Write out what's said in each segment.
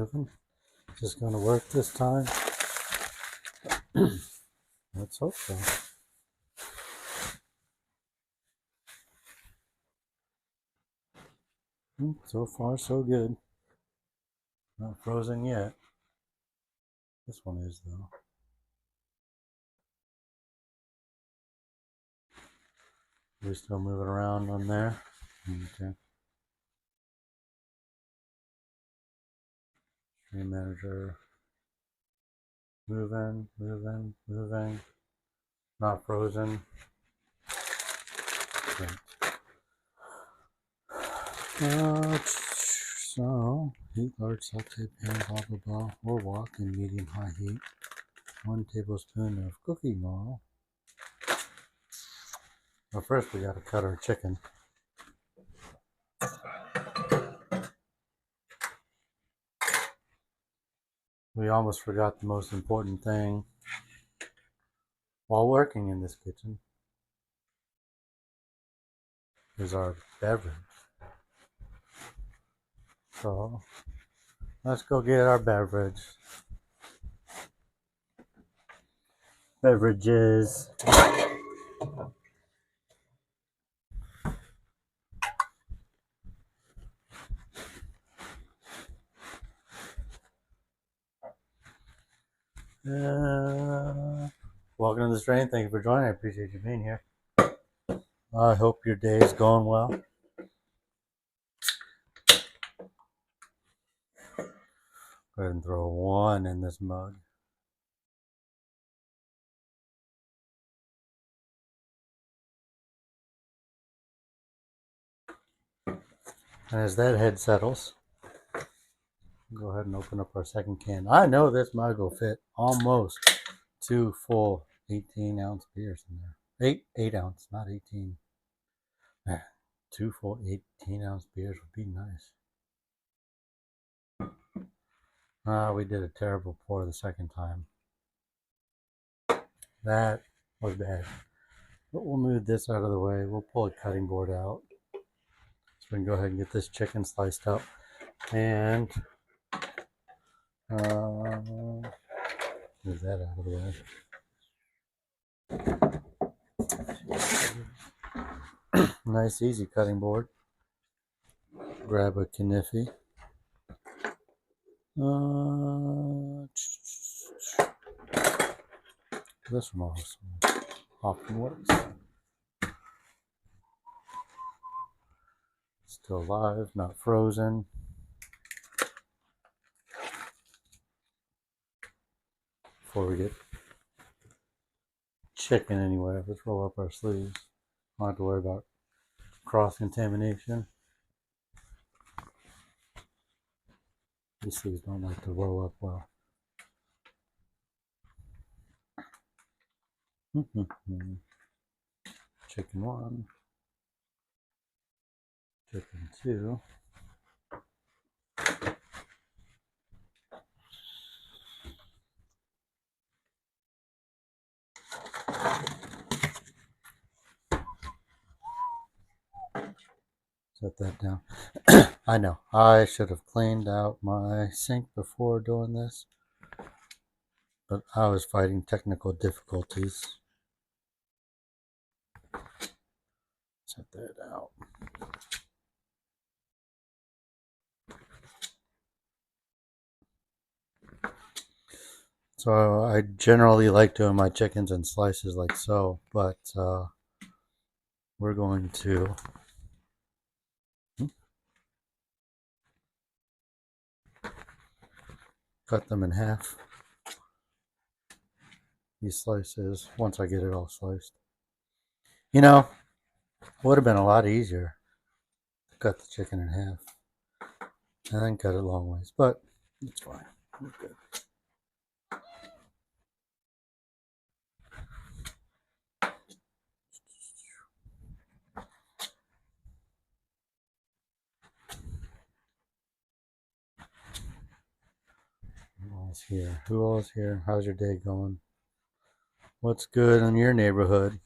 oven. Is it going to work this time? Let's hope so. So far, so good. Not frozen yet. This one is, though. We're still moving around on there. Okay. Stream manager. Moving, moving, moving. Not frozen. Great. So, heat large saute pan, blah blah blah, or wok in medium high heat. 1 tablespoon of cooking oil. Well, first we got to cut our chicken. We almost forgot the most important thing while working in this kitchen is our beverage. So let's go get our beverage. Beverages. Welcome to the strain. Thank you for joining. I appreciate you being here. I hope your day is going well. Go ahead and throw 1 in this mug. And as that head settles, go ahead and open up our second can. I know this mug will fit almost 2 full 18-ounce beers in there. 8 ounce, not 18. 2 full 18-ounce beers would be nice. We did a terrible pour the second time. That was bad. But we'll move this out of the way. We'll pull a cutting board out. So we can go ahead and get this chicken sliced up. And move that out of the way. Nice, easy cutting board. Grab a kniffy. This one also often works. Still alive, not frozen. Before we get chicken anyway, let's roll up our sleeves. Don't have to worry about cross-contamination. These sleeves don't like to roll up well. Chicken 1. Chicken 2. Set that down. I know, I should have cleaned out my sink before doing this, but I was fighting technical difficulties. Set that out. So I generally like doing my chickens in slices like so, but we're going to cut them in half. These slices, once I get it all sliced. You know, it would have been a lot easier to cut the chicken in half and then cut it long ways, but it's fine. We're good. Who all's here? Who all's here? How's your day going? What's good in your neighborhood?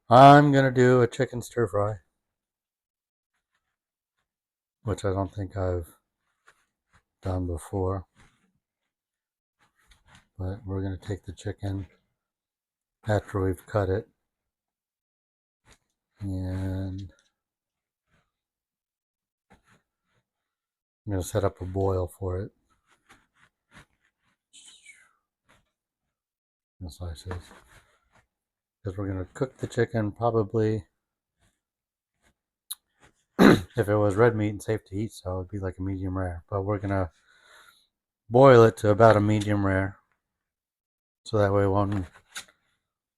I'm gonna do a chicken stir fry. which I don't think I've done before. But we're going to take the chicken after we've cut it, and I'm going to set up a boil for it. In slices. Because we're going to cook the chicken probably, if it was red meat and safe to eat, so it would be like a medium rare. But we're going to boil it to about a medium rare. So that way when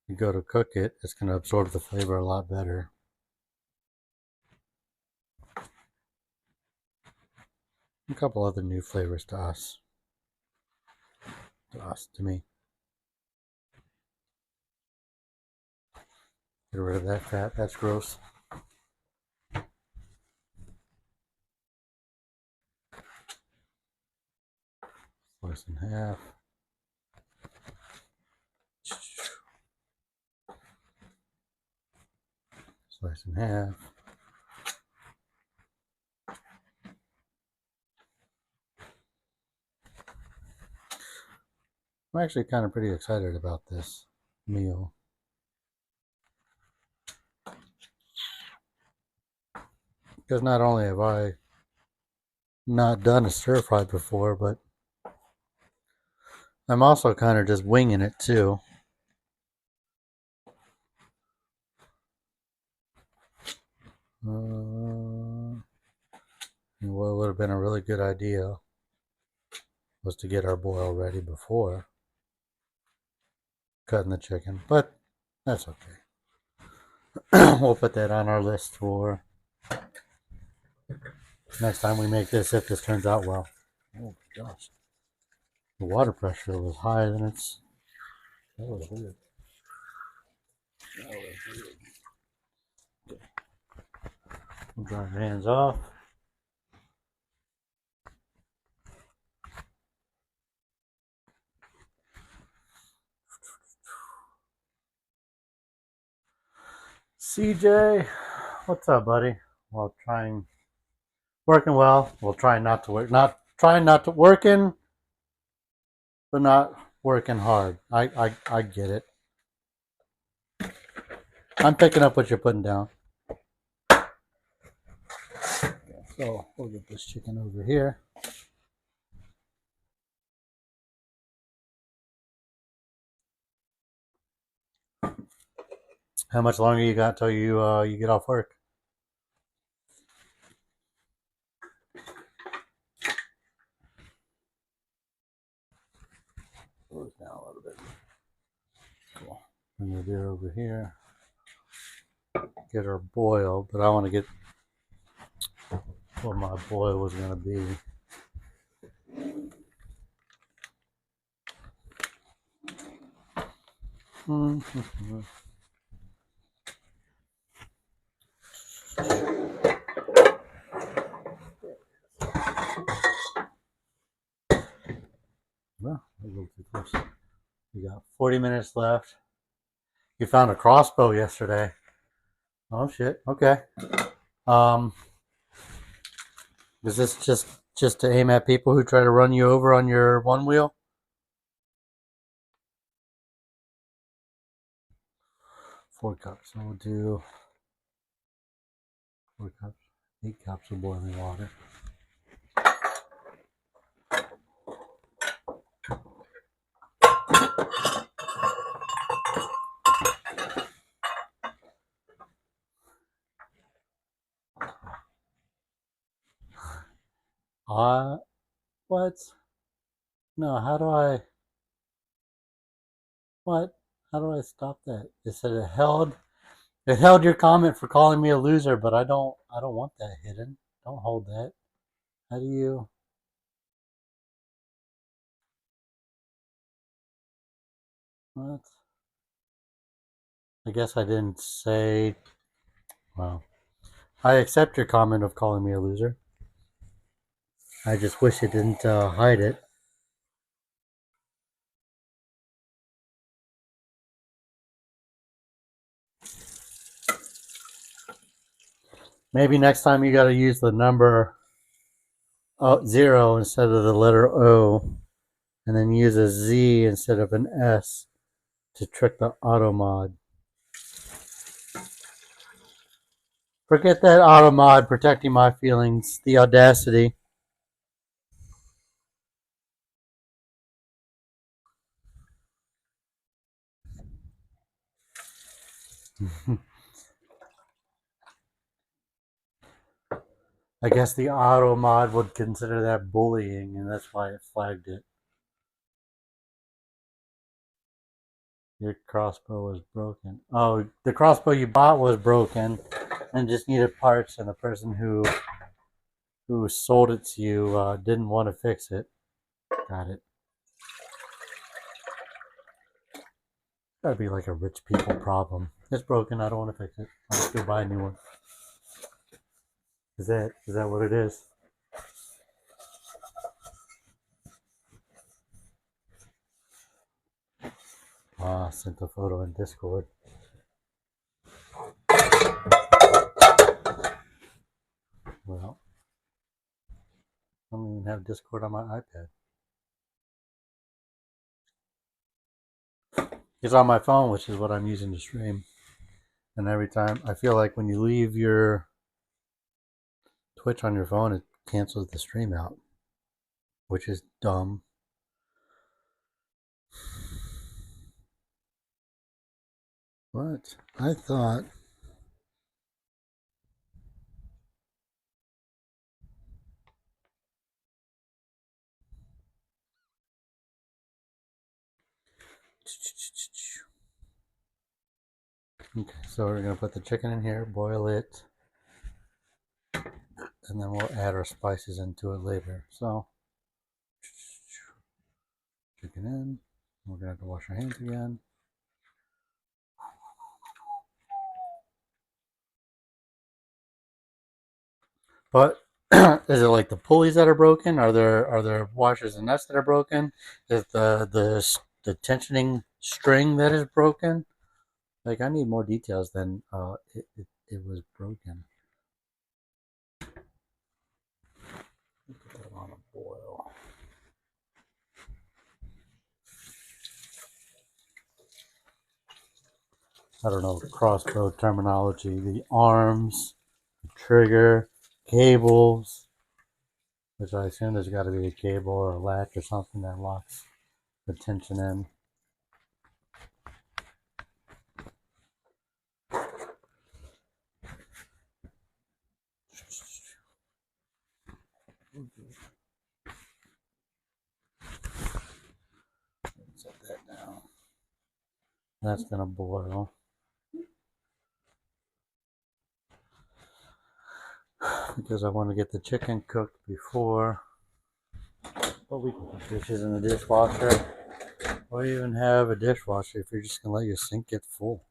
you go to cook it, it's going to absorb the flavor a lot better. A couple other new flavors to us. To me. Get rid of that fat. That's gross. Slice in half. Slice in half. I'm actually kind of pretty excited about this meal. Because not only have I not done a stir fry before, but I'm also kind of just winging it too. What would have been a really good idea was to get our boil ready before cutting the chicken, but that's okay. We'll put that on our list for next time we make this, if this turns out well. Oh my gosh. The water pressure was higher than it's... That was weird. Okay. We'll dry our hands off. CJ, what's up, buddy? Well, working well. We'll try not to work. Not trying not to working, but not working hard. I get it. I'm picking up what you're putting down. So we'll get this chicken over here. How much longer you got till you get off work? Close down a little bit. Cool. Bring the beer over here. Get her boiled, but I want to get what my boil was going to be. Well, a little too close. We got 40 minutes left. You found a crossbow yesterday. Oh shit. Okay. Is this just to aim at people who try to run you over on your one wheel? 4 cups. So we'll do 4 cups. 8 cups of boiling water. What? No, how do I... What? How do I stop that? It said it held your comment for calling me a loser, but I don't want that hidden. Don't hold that. How do you... What? I guess I didn't say... Well, I accept your comment of calling me a loser. I just wish it didn't hide it. Maybe next time you gotta use the number zero instead of the letter O, and then use a Z instead of an S to trick the auto mod. Forget that auto mod protecting my feelings. The audacity. I guess the auto mod would consider that bullying, and that's why it flagged it. Your crossbow was broken. Oh, the crossbow you bought was broken and just needed parts, and the person who sold it to you didn't want to fix it. Got it. That'd be like a rich people problem. It's broken. I don't want to fix it. I'll just go buy a new one. Is that what it is? Sent a photo in Discord. Well, I don't even have Discord on my iPad. It's on my phone, which is what I'm using to stream. And every time, I feel like when you leave your Twitch on your phone, it cancels the stream out, which is dumb. But I thought okay, so we're gonna put the chicken in here, boil it, and then we'll add our spices into it later. So chicken in. We're gonna have to wash our hands again. But is it like the pulleys that are broken? Are there washers and nuts that are broken? Is the tensioning string that is broken? Like I need more details than it was broken. Put that on a boil. I don't know crossbow terminology. The arms, the trigger, cables, which I assume there's got to be a cable or a latch or something that locks the tension in. Set that down. That's gonna boil because I want to get the chicken cooked before. But we can put dishes in the dishwasher. Why even have a dishwasher if you're just gonna let your sink get full?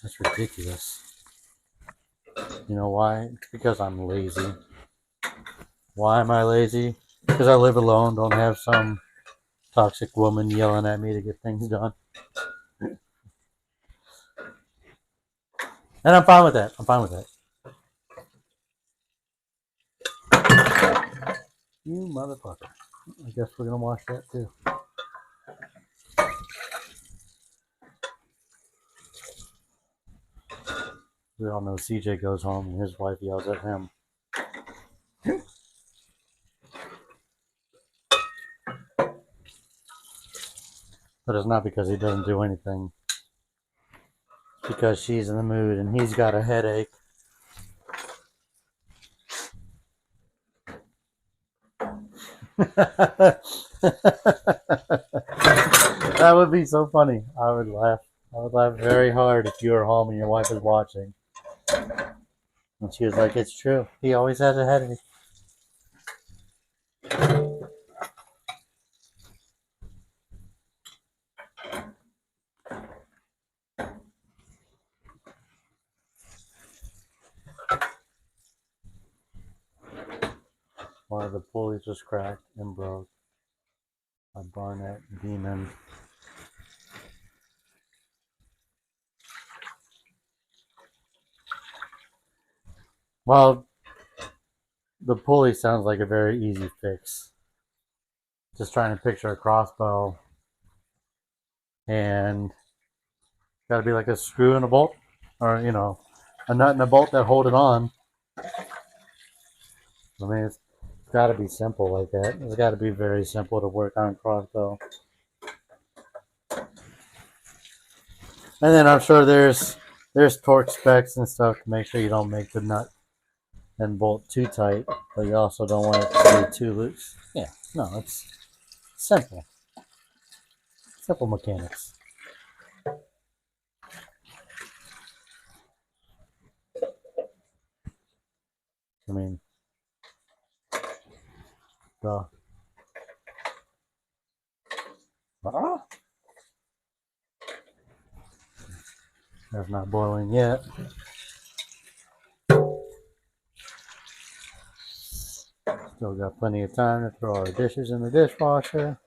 That's ridiculous. You know why? It's because I'm lazy. Why am I lazy? Because I live alone, don't have some toxic woman yelling at me to get things done. And I'm fine with that. I'm fine with that. You motherfucker. I guess we're gonna wash that too. We all know CJ goes home and his wife yells at him. But it's not because he doesn't do anything. It's because she's in the mood and he's got a headache. That would be so funny. I would laugh. I would laugh very hard if you were home and your wife was watching. And she was like, it's true. He always has a headache. One of the pulleys was cracked and broke. A Barnett Demon. Well, the pulley sounds like a very easy fix. Just trying to picture a crossbow, and got to be like a screw and a bolt, or a nut and a bolt that hold it on. I mean, it's got to be simple like that. It's got to be very simple to work on a crossbow. And then I'm sure there's torque specs and stuff to make sure you don't make the nut and bolt too tight, but you also don't want it to be too loose. Yeah, no, it's simple. Simple mechanics. I mean, the that's not boiling yet. Still got plenty of time to throw our dishes in the dishwasher.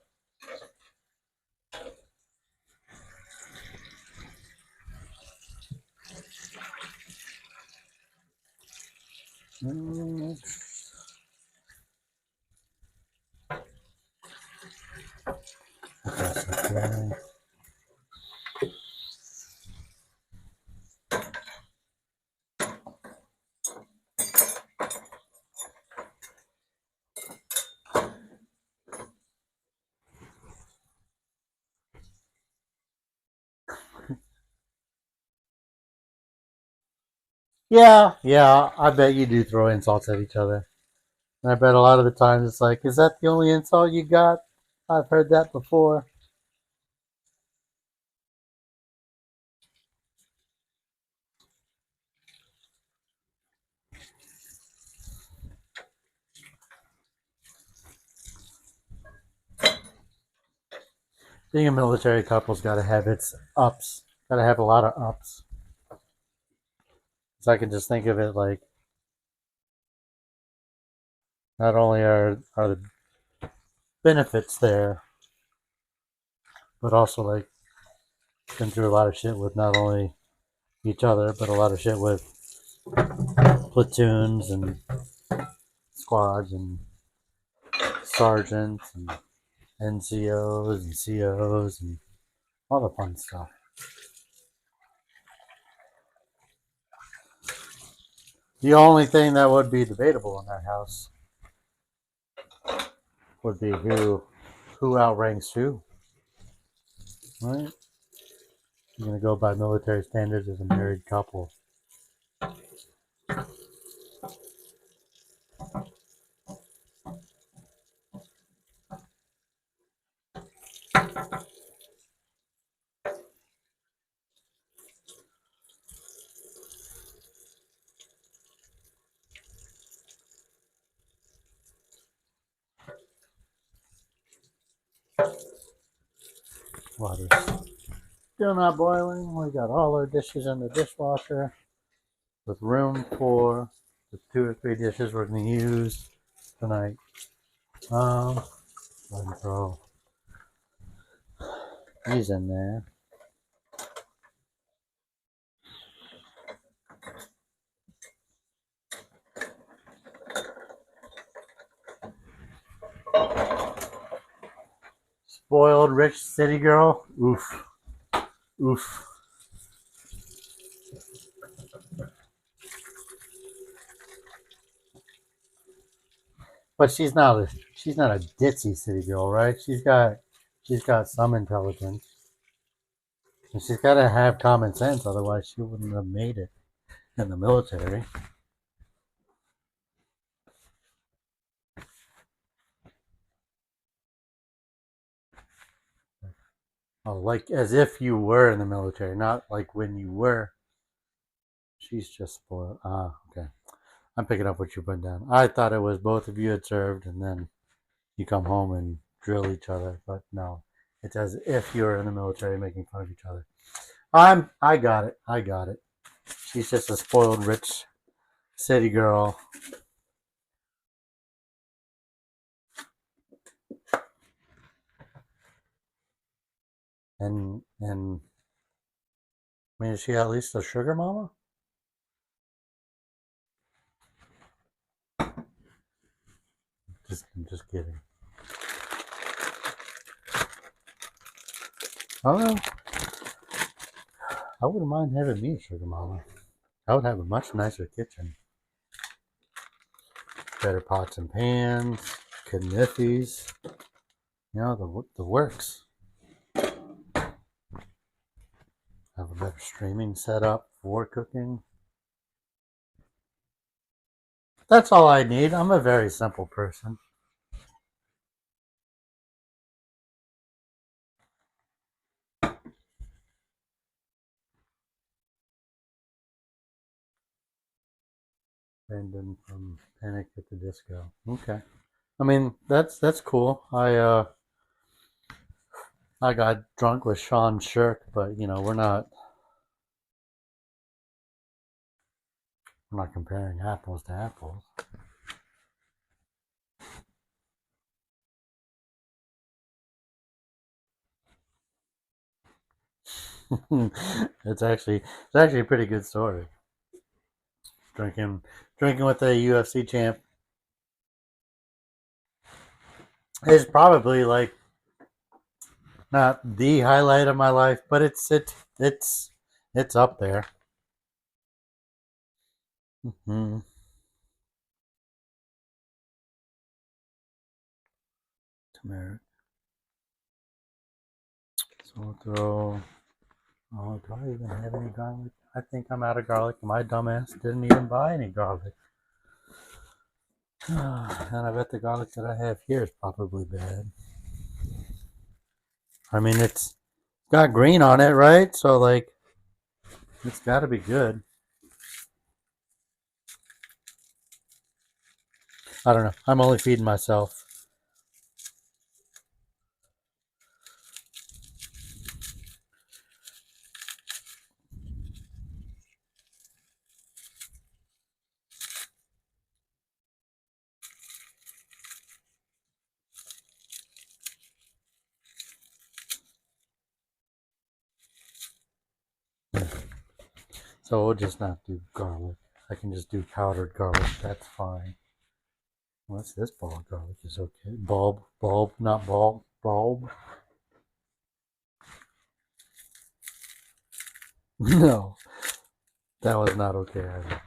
Okay. Yeah, I bet you do throw insults at each other. And I bet a lot of the times it's like, is that the only insult you got? I've heard that before. Being a military couple's got to have its ups. Got to have a lot of ups. So I can just think of it like, not only are the benefits there, but also like been through a lot of shit with not only each other, but a lot of shit with platoons and squads and sergeants and NCOs and COs and all the fun stuff. The only thing that would be debatable in that house would be who outranks who, right? You're gonna go by military standards as a married couple. Water's still not boiling. We got all our dishes in the dishwasher with room for the 2 or 3 dishes we're gonna use tonight. Let me throw these in there. Spoiled rich city girl. Oof. Oof. But she's not a ditzy city girl, right? She's got some intelligence. And she's got to have common sense, otherwise she wouldn't have made it in the military. Oh, like as if you were in the military, not like when you were. She's just spoiled. Ah, okay. I'm picking up what you put down. I thought it was both of you had served and then you come home and drill each other, but no. It's as if you were in the military making fun of each other. I got it. I got it. She's just a spoiled rich city girl. And I mean, is she at least a sugar mama? I'm just kidding. I don't know. I wouldn't mind having me a sugar mama. I would have a much nicer kitchen. Better pots and pans, knifies, you know, the works. Have a better streaming setup for cooking. That's all I need. I'm a very simple person. Brandon from Panic at the Disco. Okay. I mean, that's cool. I got drunk with Sean Shirk, but you know, we're not comparing apples to apples. It's actually a pretty good story. Drinking drinking with a UFC champ is probably like not the highlight of my life, but it's up there. Mm-hmm. Turmeric. So we'll throw. Oh, do I even have any garlic? I think I'm out of garlic. My dumbass didn't even buy any garlic. And I bet the garlic that I have here is probably bad. I mean, it's got green on it, right? So, like, it's got to be good. I don't know. I'm only feeding myself. So we'll just not do garlic. I can just do powdered garlic. That's fine. What's this ball of garlic? Is okay. Bulb, not bulb. Bulb. No, that was not okay either.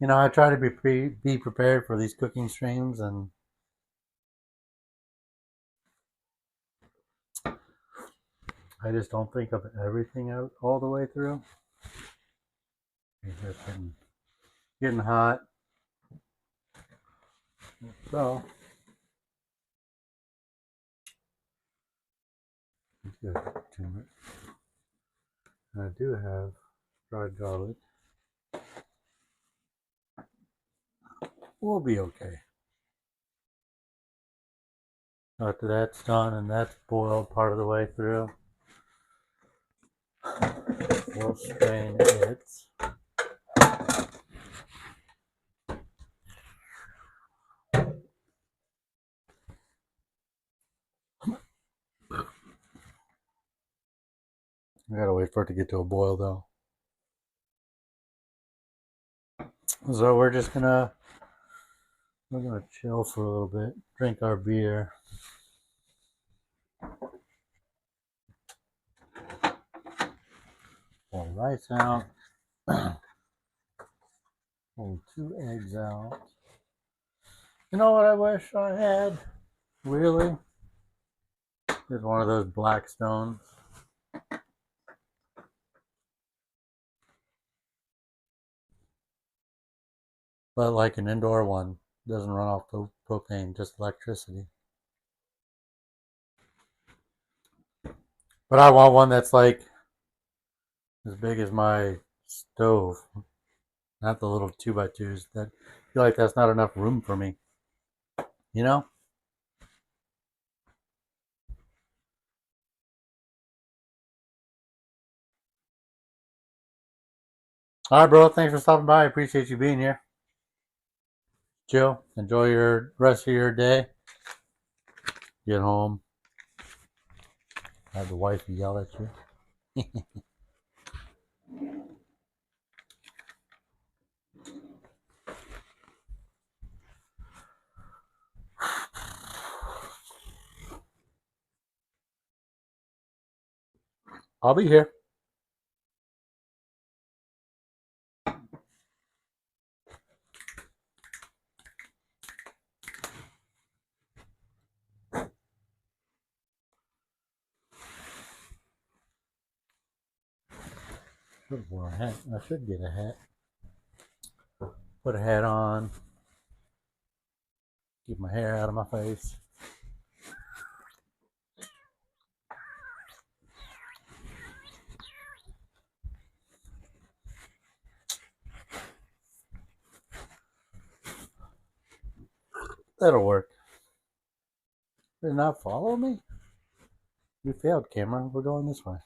You know, I try to be prepared for these cooking streams, and I just don't think of everything out all the way through. It's just getting hot. So, good. Turmeric. And I do have dried garlic. We'll be okay. After that's done and that's boiled part of the way through, we'll strain it. I gotta wait for it to get to a boil though. So we're gonna chill for a little bit, drink our beer. Pull rice out. Pull 2 eggs out. You know what I wish I had? Really? Is one of those black stones. But like an indoor one. Doesn't run off propane, just electricity. But I want one that's like as big as my stove. Not the little 2x2s. That I feel like that's not enough room for me. You know? Alright, bro. Thanks for stopping by. I appreciate you being here. Chill. Enjoy your rest of your day. Get home. Have the wife yell at you. I'll be here. Should have worn a hat. I should get a hat. Put a hat on. Keep my hair out of my face. That'll work. Did not follow me? You failed, camera. We're going this way.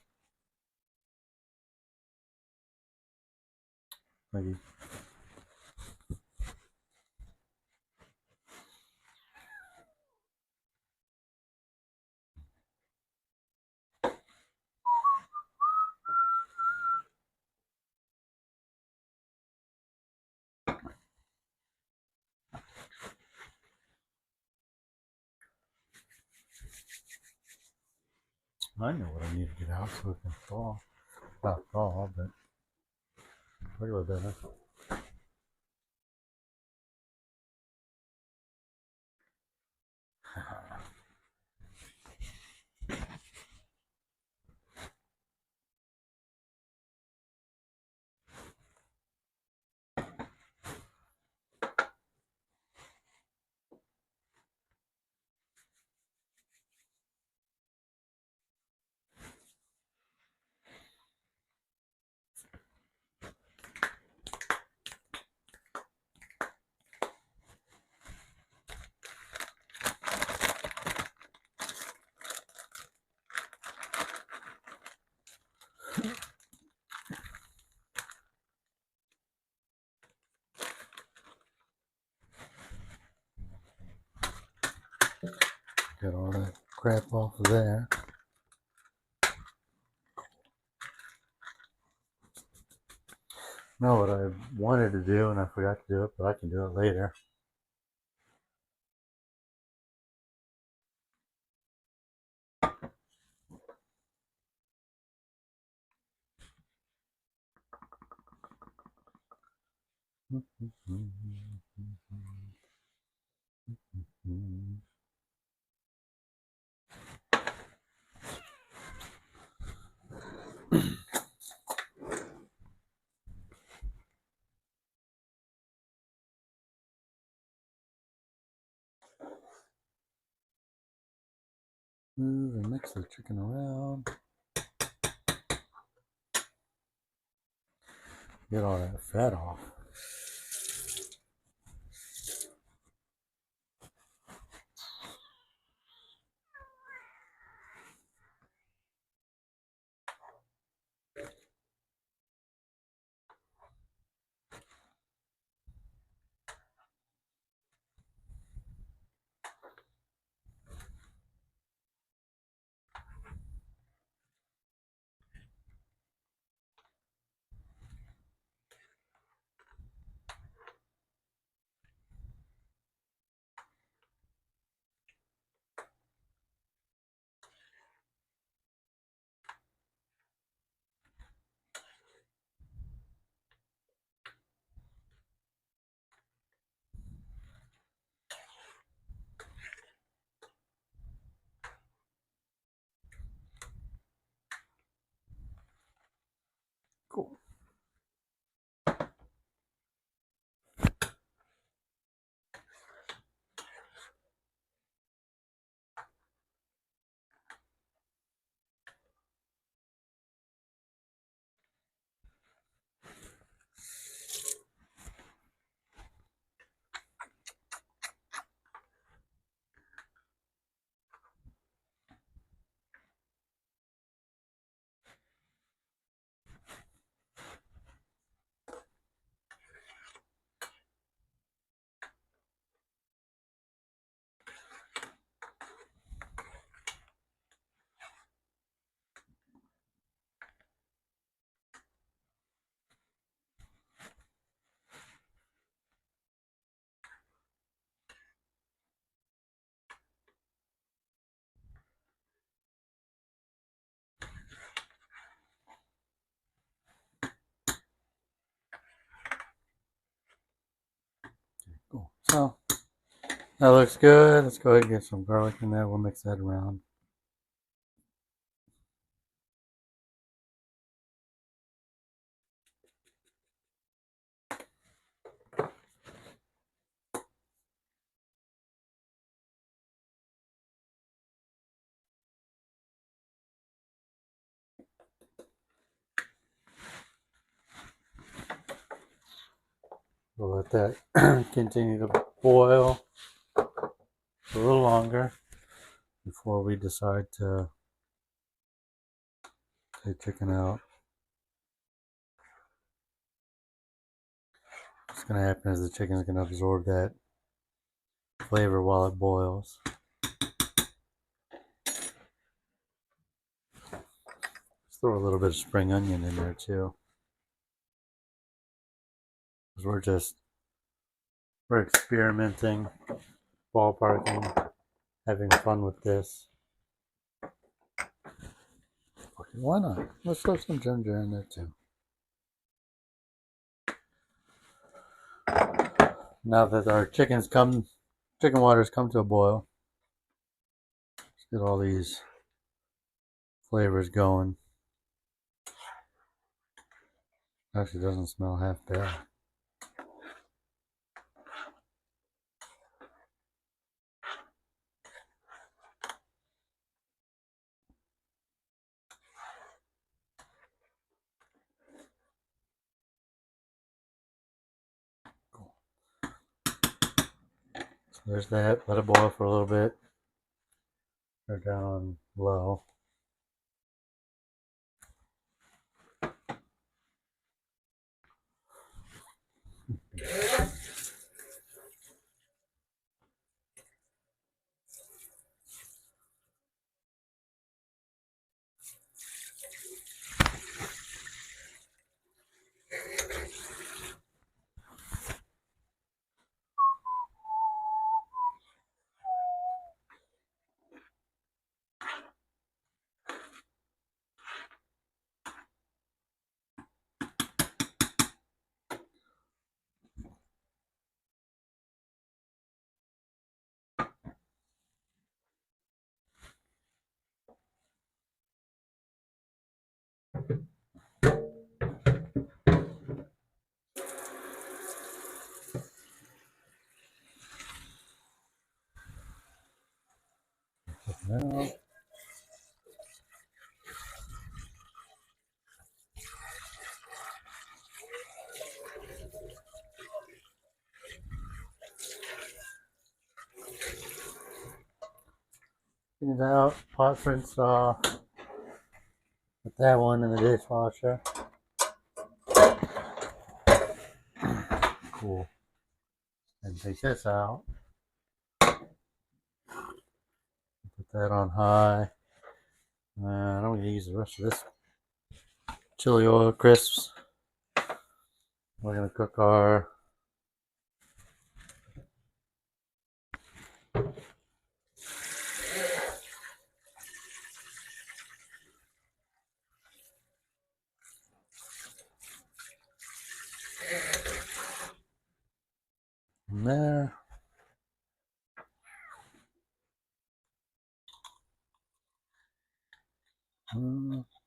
Maybe. I know what I need to get out so it can fall. Not fall, but regular better. Get all that crap off of there. Know what I wanted to do and I forgot to do it, but I can do it later. Move and mix the chicken around. Get all that fat off. Cool. So that looks good. Let's go ahead and get some garlic in there. We'll mix that around. We'll let that continue to boil for a little longer before we decide to take chicken out. What's going to happen is the chicken is going to absorb that flavor while it boils. Let's throw a little bit of spring onion in there too. Because we're experimenting, ballparking, having fun with this. Okay, why not? Let's throw some ginger in there too. Now that our chicken waters come to a boil, let's get all these flavors going. Actually, doesn't smell half bad. Cool. So there's that. Let it boil for a little bit. Turn down on low. Now, clean it out, pot rinse off. Put that one in the dishwasher. Cool. And take this out. Put that on high. And I'm going to use the rest of this chili oil crisps. We're going to cook our in there.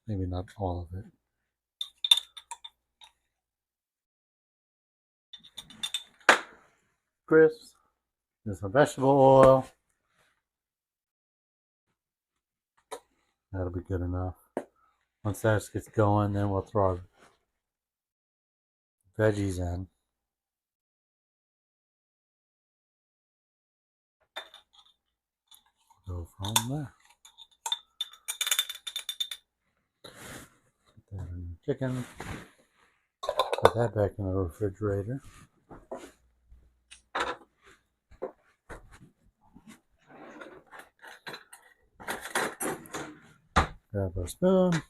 Maybe not all of it. Crisps. There's some vegetable oil. That'll be good enough. Once that gets going, then we'll throw our veggies in. Go from there. Put that in the chicken. Put that back in the refrigerator. Grab our spoon.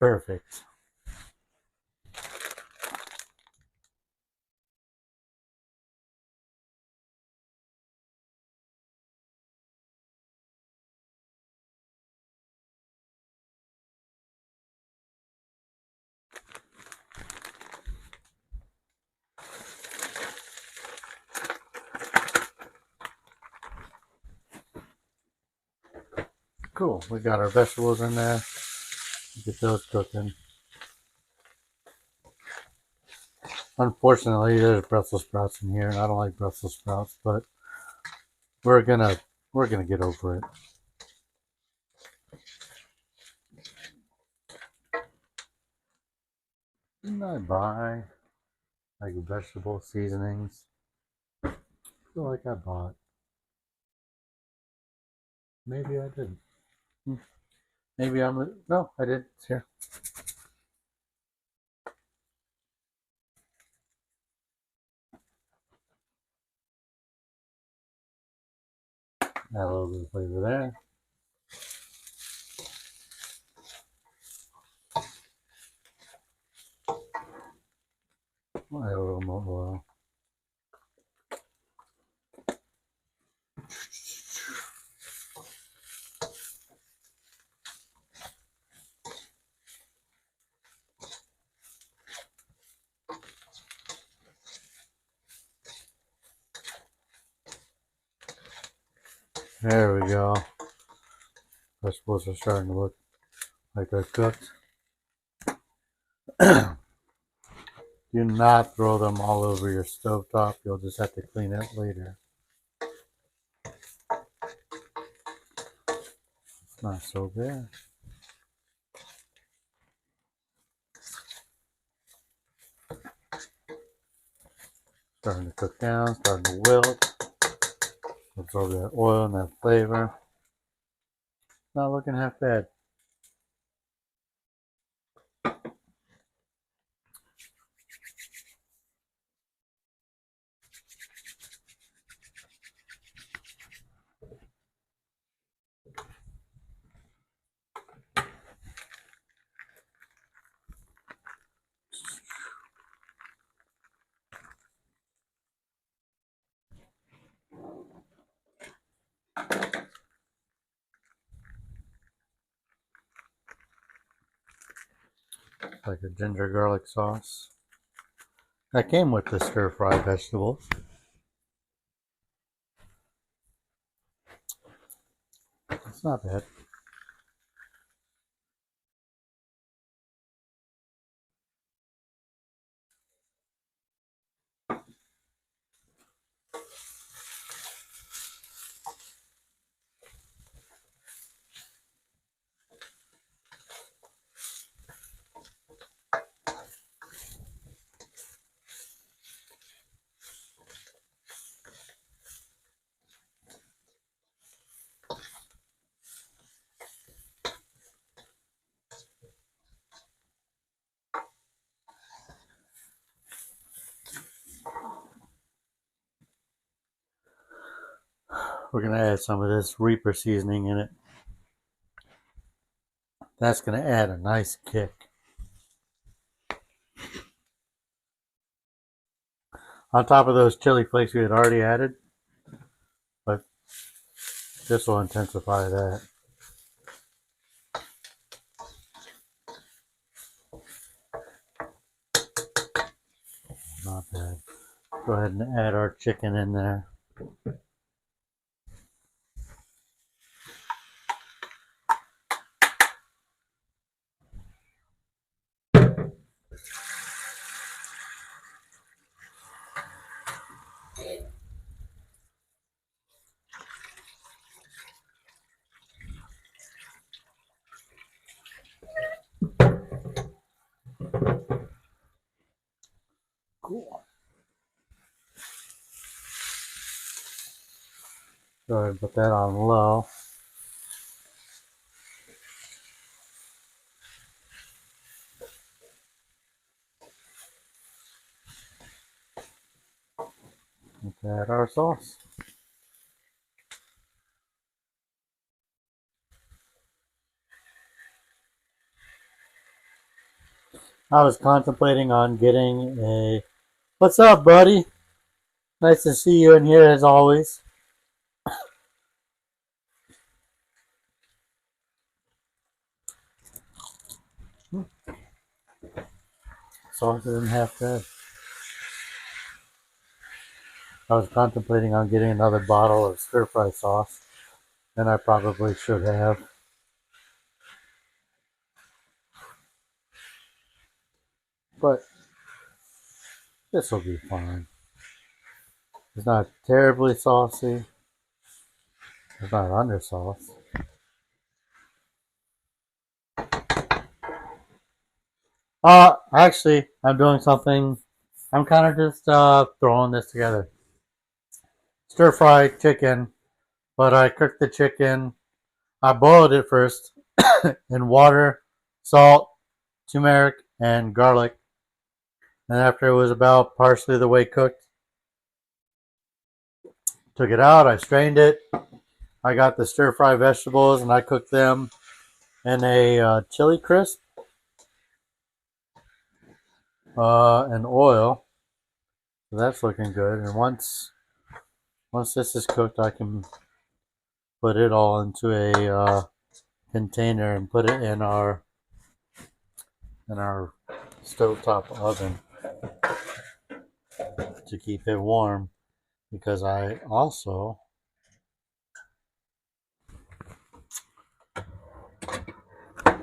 Perfect. Cool. We got our vegetables in there. Get those cooking. Unfortunately, there's Brussels sprouts in here, and I don't like Brussels sprouts, but we're gonna get over it. Didn't I buy like vegetable seasonings? I feel like I bought. Maybe I didn't. Maybe no, I did. It's here. Add a little bit of flavor there. I'll add a little more oil. There we go. Vegetables are starting to look like they're cooked. Do not throw them all over your stovetop. You'll just have to clean it later. It's not so bad. Starting to cook down, starting to wilt. Absorb that oil and that flavor. Not looking half bad. Like a ginger garlic sauce. That came with the stir fry vegetables. It's not bad. We're going to add some of this Reaper seasoning in it. That's going to add a nice kick. On top of those chili flakes we had already added, but this will intensify that. Not bad. Go ahead and add our chicken in there. Cool. Go ahead and put that on low. Let's add our sauce. I was contemplating on getting a... What's up, buddy? Nice to see you in here as always. Sauce isn't half bad. I was contemplating on getting another bottle of stir fry sauce, and I probably should have. but this will be fine. It's not terribly saucy. It's not under sauce. Actually, I'm doing something. I'm kind of just throwing this together. Stir fry chicken, but I cooked the chicken. I boiled it first in water, salt, turmeric, and garlic. And after it was about partially the way cooked, took it out. I strained it. I got the stir fry vegetables and I cooked them in a chili crisp and oil. So that's looking good. And once this is cooked, I can put it all into a container and put it in our stovetop oven to keep it warm. Because I also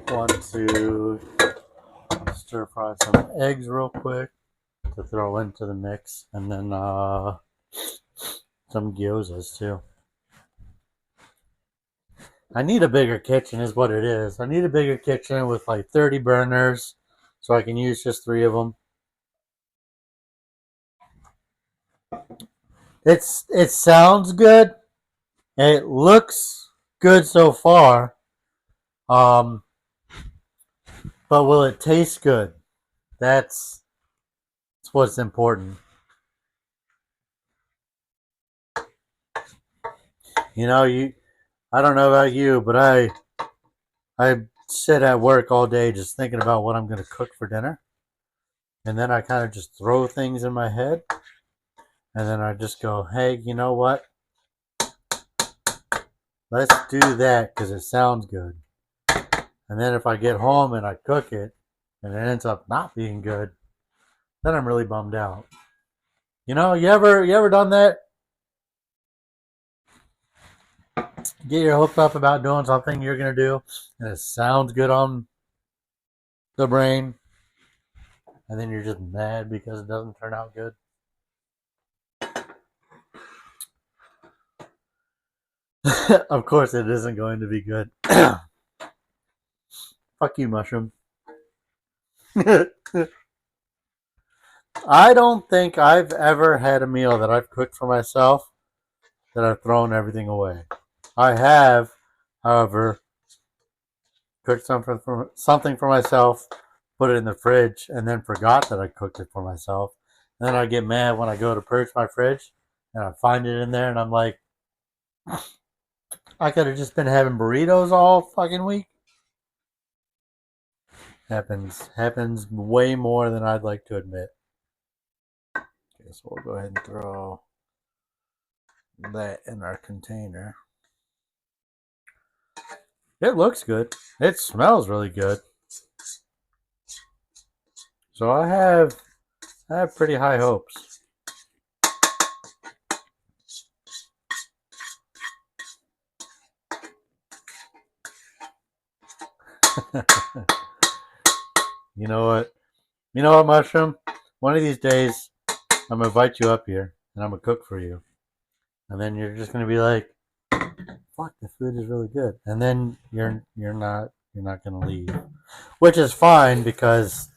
want to stir fry some eggs real quick to throw into the mix, and then some gyozas too. I need a bigger kitchen is what it is. I need a bigger kitchen with like 30 burners so I can use just 3 of them. It sounds good. It looks good so far. But will it taste good? That's what's important. You know, I don't know about you, but I sit at work all day just thinking about what I'm going to cook for dinner. And then I kind of just throw things in my head. And then I just go, hey, you know what? Let's do that because it sounds good. And then if I get home and I cook it and it ends up not being good, then I'm really bummed out. You know, you ever done that? Get your hopes up about doing something you're going to do and it sounds good on the brain, and then you're just mad because it doesn't turn out good. Of course it isn't going to be good. Fuck you, mushroom. I don't think I've ever had a meal that I've cooked for myself that I've thrown everything away. I have, however, cooked something for myself, put it in the fridge, and then forgot that I cooked it for myself. And then I get mad when I go to purge my fridge and I find it in there and I'm like, I could have just been having burritos all fucking week. Happens way more than I'd like to admit. Okay, so we'll go ahead and throw that in our container. It looks good. It smells really good. So I have pretty high hopes. You know what? You know what, Mushroom? One of these days, I'm gonna invite you up here and I'm gonna cook for you, and then you're just gonna be like, "Fuck, the food is really good," and then you're not gonna leave, which is fine because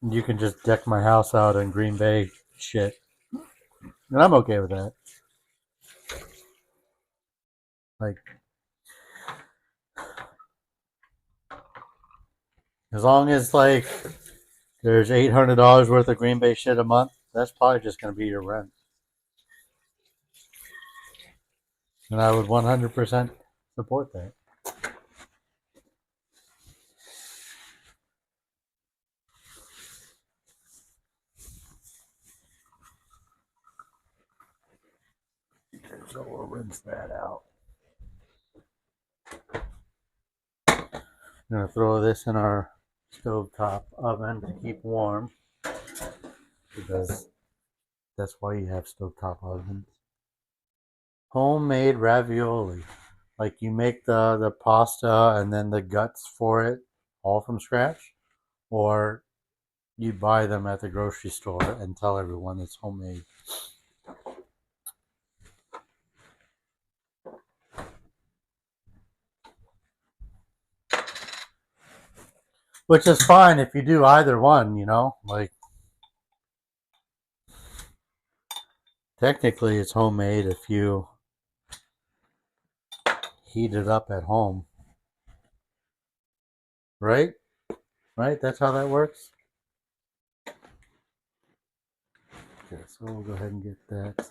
you can just deck my house out in Green Bay shit, and I'm okay with that. Like, as long as like there's $800 worth of Green Bay shit a month, that's probably just gonna be your rent, and I would 100% support that. So we'll rinse that out. I'm gonna throw this in our stovetop oven to keep warm because that's why you have stovetop ovens. Homemade ravioli. Like you make the pasta and then the guts for it all from scratch. or you buy them at the grocery store and tell everyone it's homemade. Which is fine if you do either one, like technically it's homemade if you heat it up at home, right? Right? That's how that works. Okay, so we'll go ahead and get that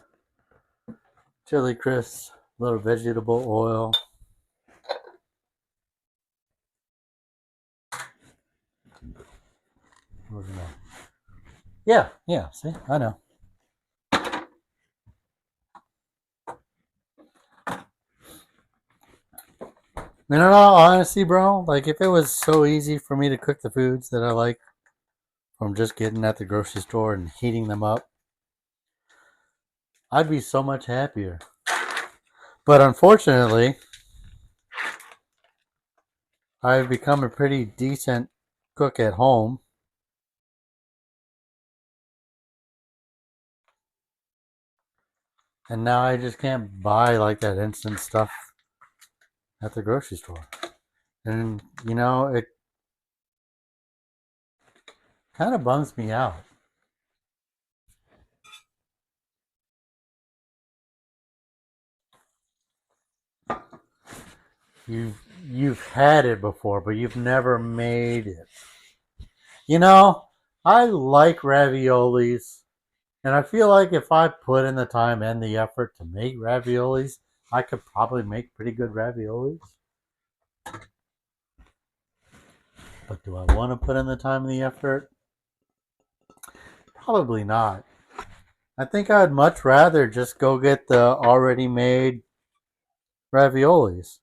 chili crisp, a little vegetable oil. Yeah, see, I know. In all honesty, bro, like if it was so easy for me to cook the foods that I like from just getting at the grocery store and heating them up, I'd be so much happier. But unfortunately, I've become a pretty decent cook at home. And now I just can't buy like that instant stuff at the grocery store. And, it kind of bums me out. You've had it before, but you've never made it. You know, I like raviolis, and I feel like if I put in the time and the effort to make raviolis, I could probably make pretty good raviolis. But do I want to put in the time and the effort? Probably not. I think I'd much rather just go get the already made raviolis.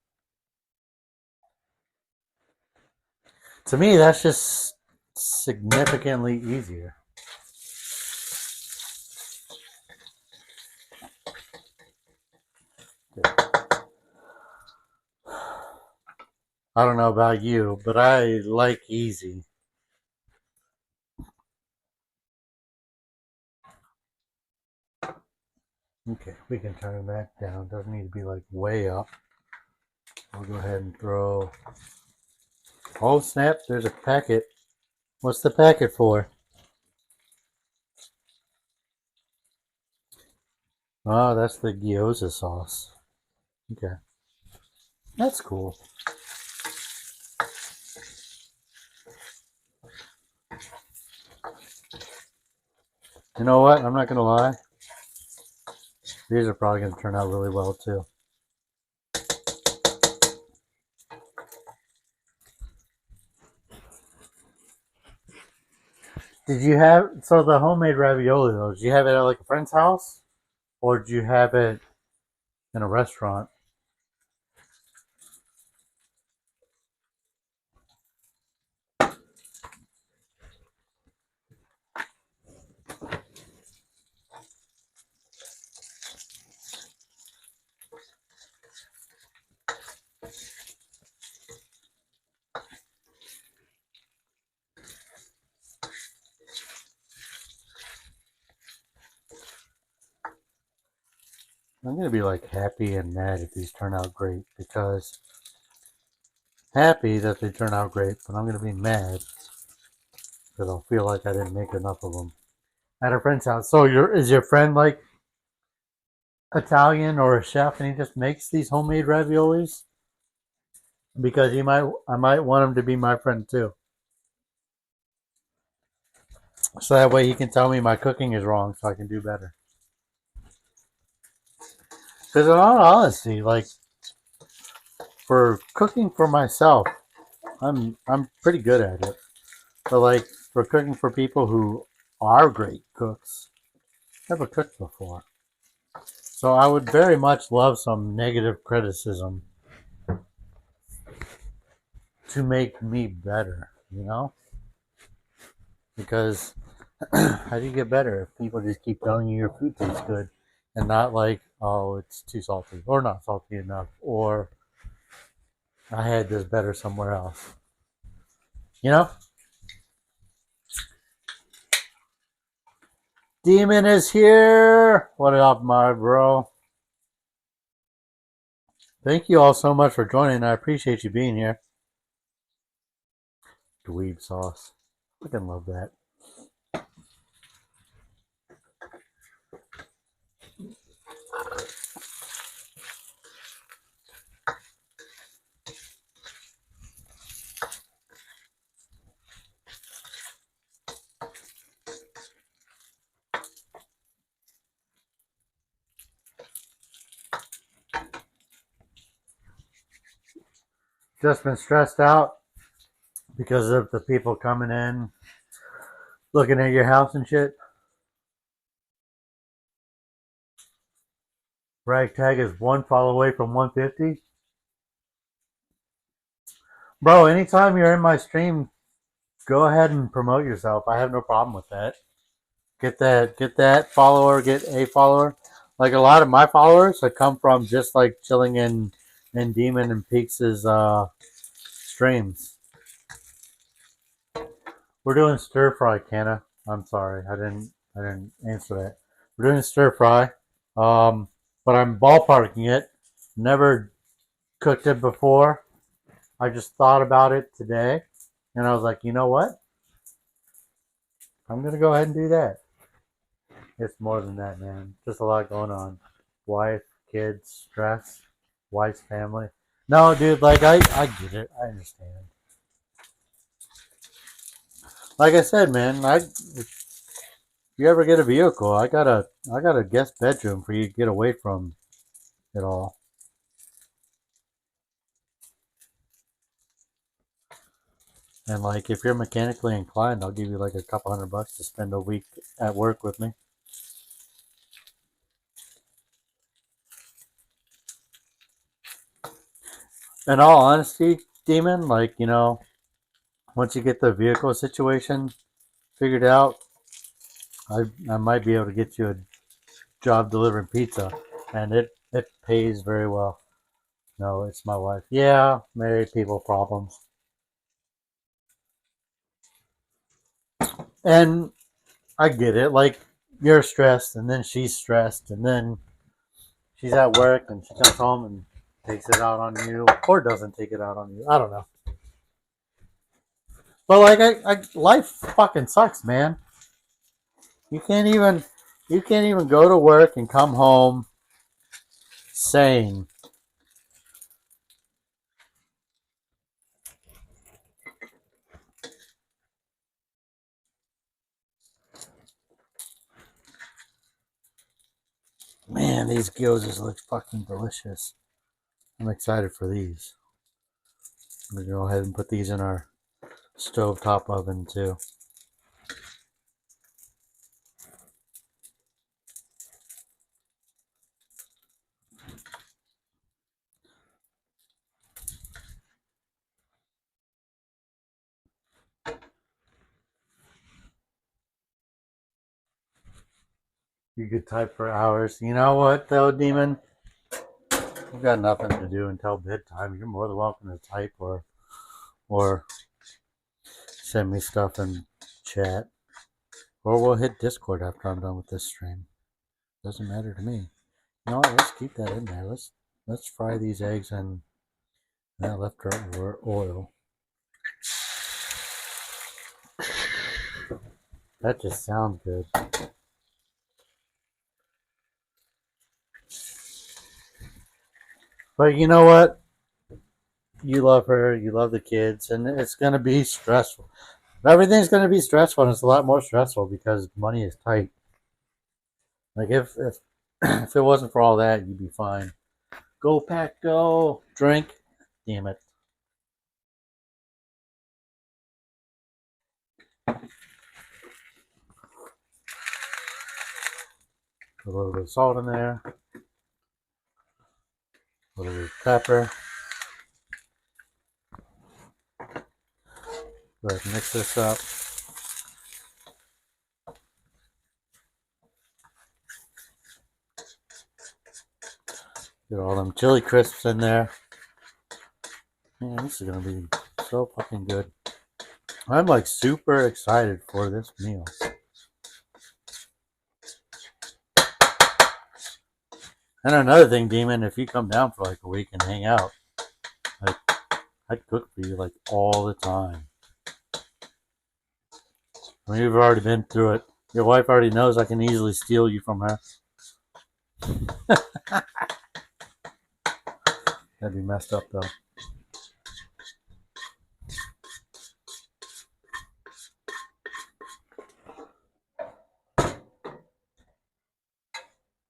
To me, that's just significantly easier. I don't know about you, but I like easy. Okay, we can turn that down. Doesn't need to be like way up. We'll go ahead and throw. Oh snap! There's a packet. What's the packet for? Oh, that's the gyoza sauce. Okay, that's cool. You know what? I'm not gonna lie. These are probably gonna turn out really well too. Did you have the homemade ravioli though? Did you have it at like a friend's house, or did you have it in a restaurant? I'm gonna be like happy and mad if these turn out great because happy that they turn out great, but I'm gonna be mad because I'll feel like I didn't make enough of them at a friend's house. So is your friend like Italian or a chef and he just makes these homemade raviolis? Because I might want him to be my friend too. So that way he can tell me my cooking is wrong so I can do better. Because in all honesty, like for cooking for myself, I'm pretty good at it. But like for cooking for people who are great cooks, never cooked before. So I would very much love some negative criticism to make me better, Because how do you get better if people just keep telling you your food tastes good and not like, oh, it's too salty or not salty enough or I had this better somewhere else, you know? Demon is here. What up, my bro? Thank you all so much for joining. I appreciate you being here. Dweeb sauce. I fucking love that. Just been stressed out because of the people coming in, looking at your house and shit. Ragtag is one fall away from 150. Bro, anytime you're in my stream, go ahead and promote yourself. I have no problem with that. Get that follower, get a follower. Like a lot of my followers have come from just like chilling in Demon and Peaks' streams. We're doing stir fry, Canna. I'm sorry, I didn't answer that. We're doing stir fry. But I'm ballparking it. Never cooked it before. I just thought about it today, and I was like, you know what? I'm gonna go ahead and do that. It's more than that, man. Just a lot going on. Wife, kids, stress, wife's family. No, dude, like I get it. I understand. Like I said, man, if you ever get a vehicle, I got a guest bedroom for you to get away from it all. And like if you're mechanically inclined, I'll give you like a couple $100 to spend a week at work with me. In all honesty, Demon, like, once you get the vehicle situation figured out, I might be able to get you a job delivering pizza, and it pays very well. No, it's my wife. Yeah, married people problems. And I get it. Like, you're stressed, and then she's stressed, and then she's at work, and she comes home and takes it out on you, or doesn't take it out on you. I don't know. But like, life fucking sucks, man. You can't even go to work and come home sane. Man, these gyozas look fucking delicious. I'm excited for these. I'm gonna go ahead and put these in our stovetop oven too. You could type for hours. You know what though, Demon? We've got nothing to do until bedtime. You're more than welcome to type or send me stuff in chat. Or we'll hit Discord after I'm done with this stream. Doesn't matter to me. You know what? Let's keep that in there. Let's fry these eggs in that leftover oil. That just sounds good. But you know what? You love her, you love the kids, and it's going to be stressful. Everything's going to be stressful, and it's a lot more stressful because money is tight. Like, if if it wasn't for all that, you'd be fine. Go, Pack, go. Drink. Damn it. A little bit of salt in there. A little bit of pepper. Go ahead and mix this up. Get all them chili crisps in there. Man, this is going to be so fucking good. I'm like super excited for this meal. And another thing, Demon, if you come down for like a week and hang out, like, I'd cook for you like all the time. I mean, you've already been through it. Your wife already knows I can easily steal you from her. That'd be messed up, though.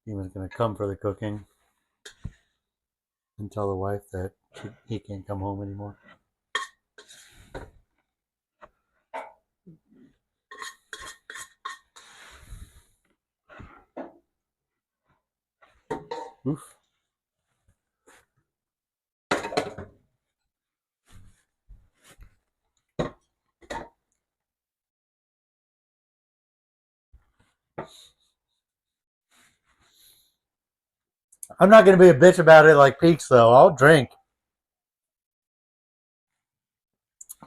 Demon's gonna come for the cooking and tell the wife that he can't come home anymore. Oof. I'm not gonna be a bitch about it like Peaks, though. I'll drink.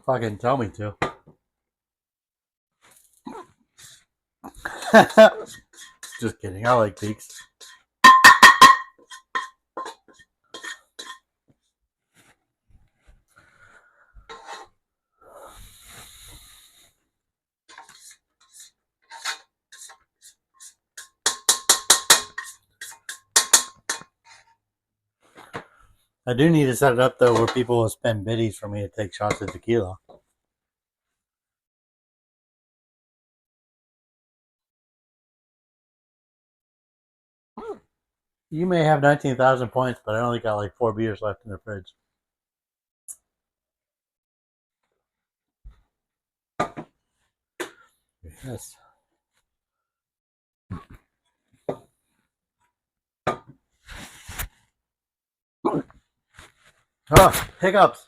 Fucking tell me to. Just kidding. I like Peaks. I do need to set it up, though, where people will spend biddies for me to take shots of tequila. You may have 19,000 points, but I only got like 4 beers left in the fridge. Yes. Oh, hiccups.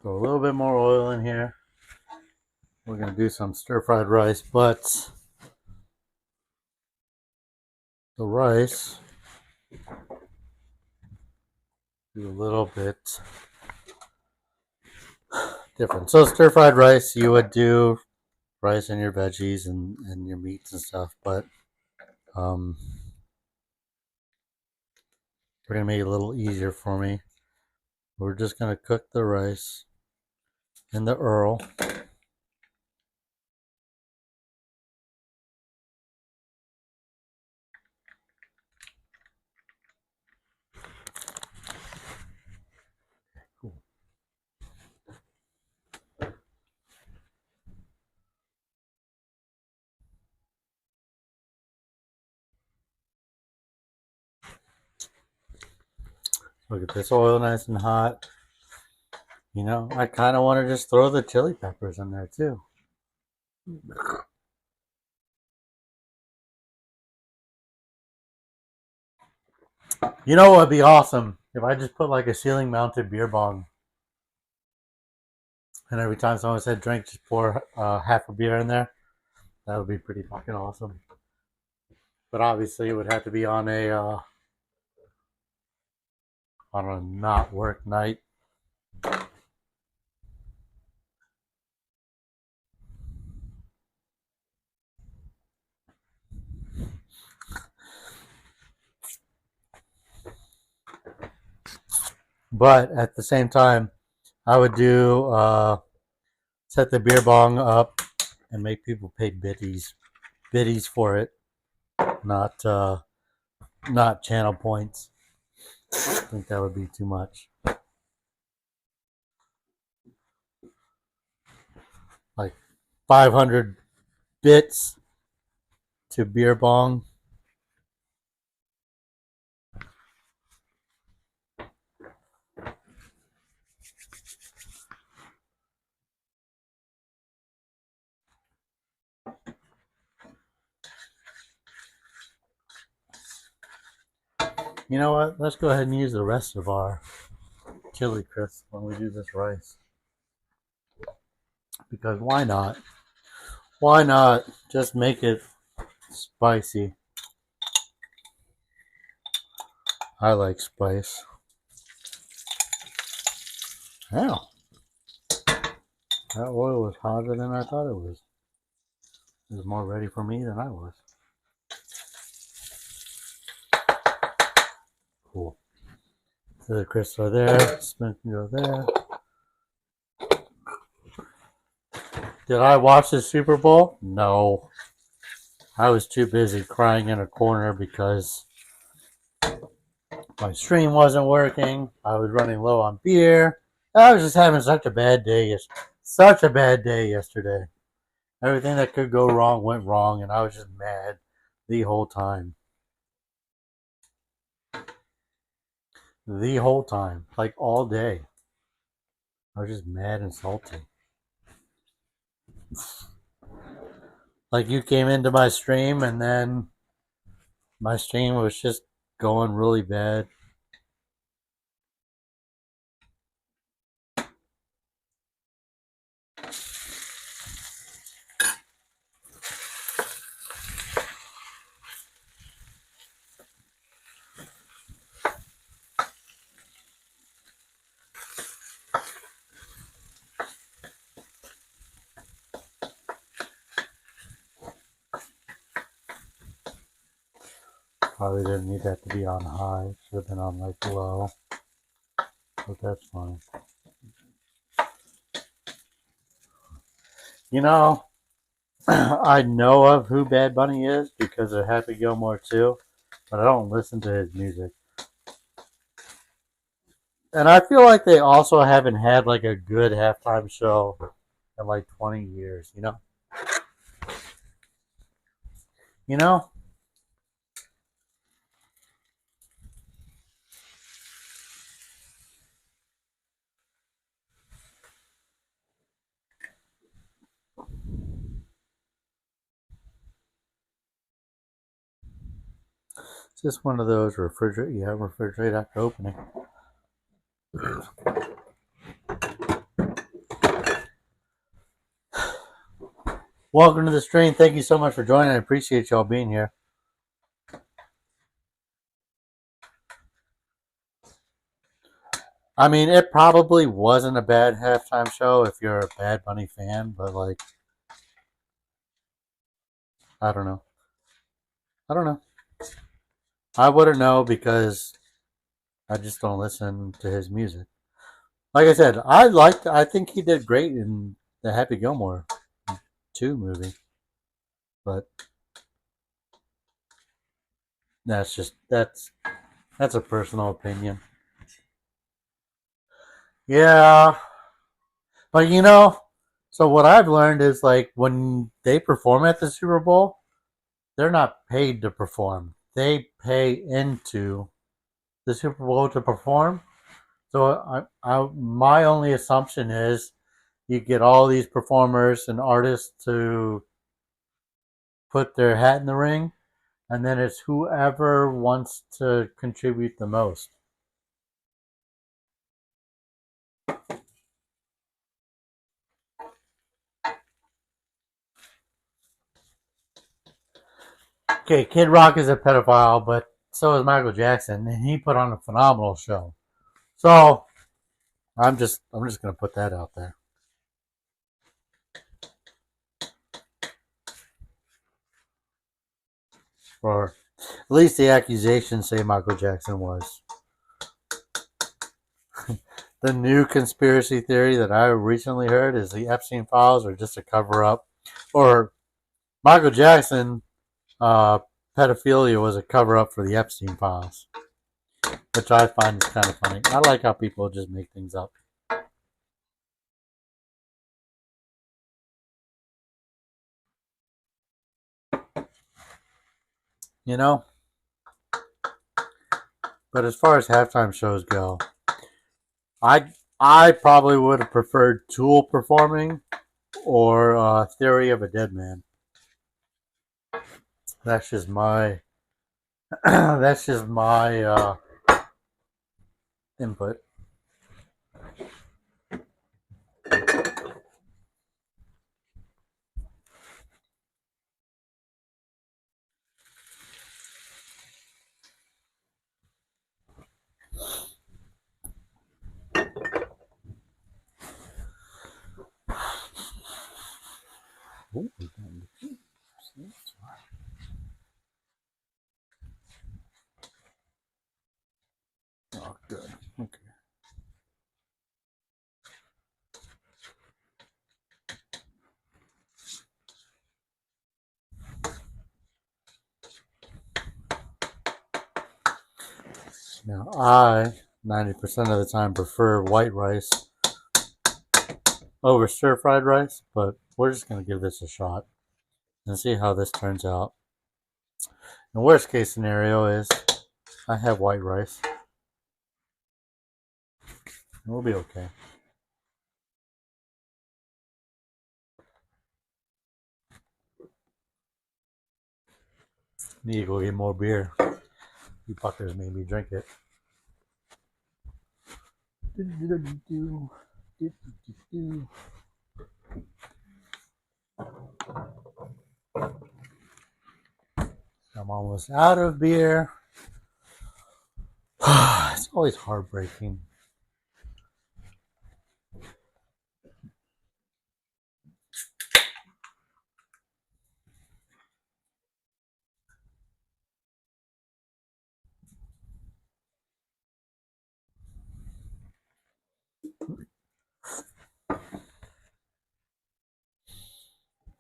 Throw a little bit more oil in here. We're going to do some stir-fried rice, but the rice, do a little bit different. So stir-fried rice, you would do rice and your veggies and your meats and stuff, but we're going to make it a little easier for me. We're just going to cook the rice in the Earl. Cool. Look at this oil nice and hot. You know, I kind of want to just throw the chili peppers in there too. You know what would be awesome? If I just put like a ceiling mounted beer bong. And every time someone said drink, just pour half a beer in there. That would be pretty fucking awesome. But obviously it would have to be on a not work night. But at the same time, I would do set the beer bong up and make people pay biddies for it, not channel points. I think that would be too much. Like 500 bits to beer bong. You know what? Let's go ahead and use the rest of our chili crisp when we do this rice. Because why not? Why not just make it spicy? I like spice. Wow. That oil was hotter than I thought it was. was more ready for me than I was. Cool. So the crisps are there. Spin can go there. Did I watch the Super Bowl? No. I was too busy crying in a corner because my stream wasn't working. I was running low on beer. I was just having such a bad day. Such a bad day yesterday. Everything that could go wrong went wrong, and I was just mad the whole time. The whole time. Like all day. I was just mad and salty. Like you came into my stream, and then my stream was just going really bad. Probably didn't need that to be on high. Should have been on like low. But that's fine. You know, I know of who Bad Bunny is because of Happy Gilmore too, but I don't listen to his music. And I feel like they also haven't had like a good halftime show in like 20 years, you know? You know? It's just one of those refrigerate after opening. Welcome to the stream. Thank you so much for joining. I appreciate y'all being here. I mean, it probably wasn't a bad halftime show if you're a Bad Bunny fan, but like, I don't know. I don't know. I wouldn't know because I just don't listen to his music. Like I said, I think he did great in the Happy Gilmore 2 movie, but that's a personal opinion. Yeah, but you know, so what I've learned is like when they perform at the Super Bowl, they're not paid to perform. They pay into the Super Bowl to perform. So my only assumption is you get all these performers and artists to put their hat in the ring, and then it's whoever wants to contribute the most. Okay, Kid Rock is a pedophile, but so is Michael Jackson, and he put on a phenomenal show. So I'm just gonna put that out there. Or at least the accusations say Michael Jackson was. The new conspiracy theory that I recently heard is the Epstein files are just a cover up, or Michael Jackson pedophilia was a cover up for the Epstein files, which I find is kind of funny. I like how people just make things up. You know? But as far as halftime shows go, I probably would have preferred Tool performing or Theory of a Dead Man. That's just my that's just my input. Ooh, I 90% of the time prefer white rice over stir-fried rice, but we're just going to give this a shot and see how this turns out. The worst case scenario is I have white rice. We'll be okay. Need to go get more beer. You fuckers made me drink it. I'm almost out of beer. It's always heartbreaking.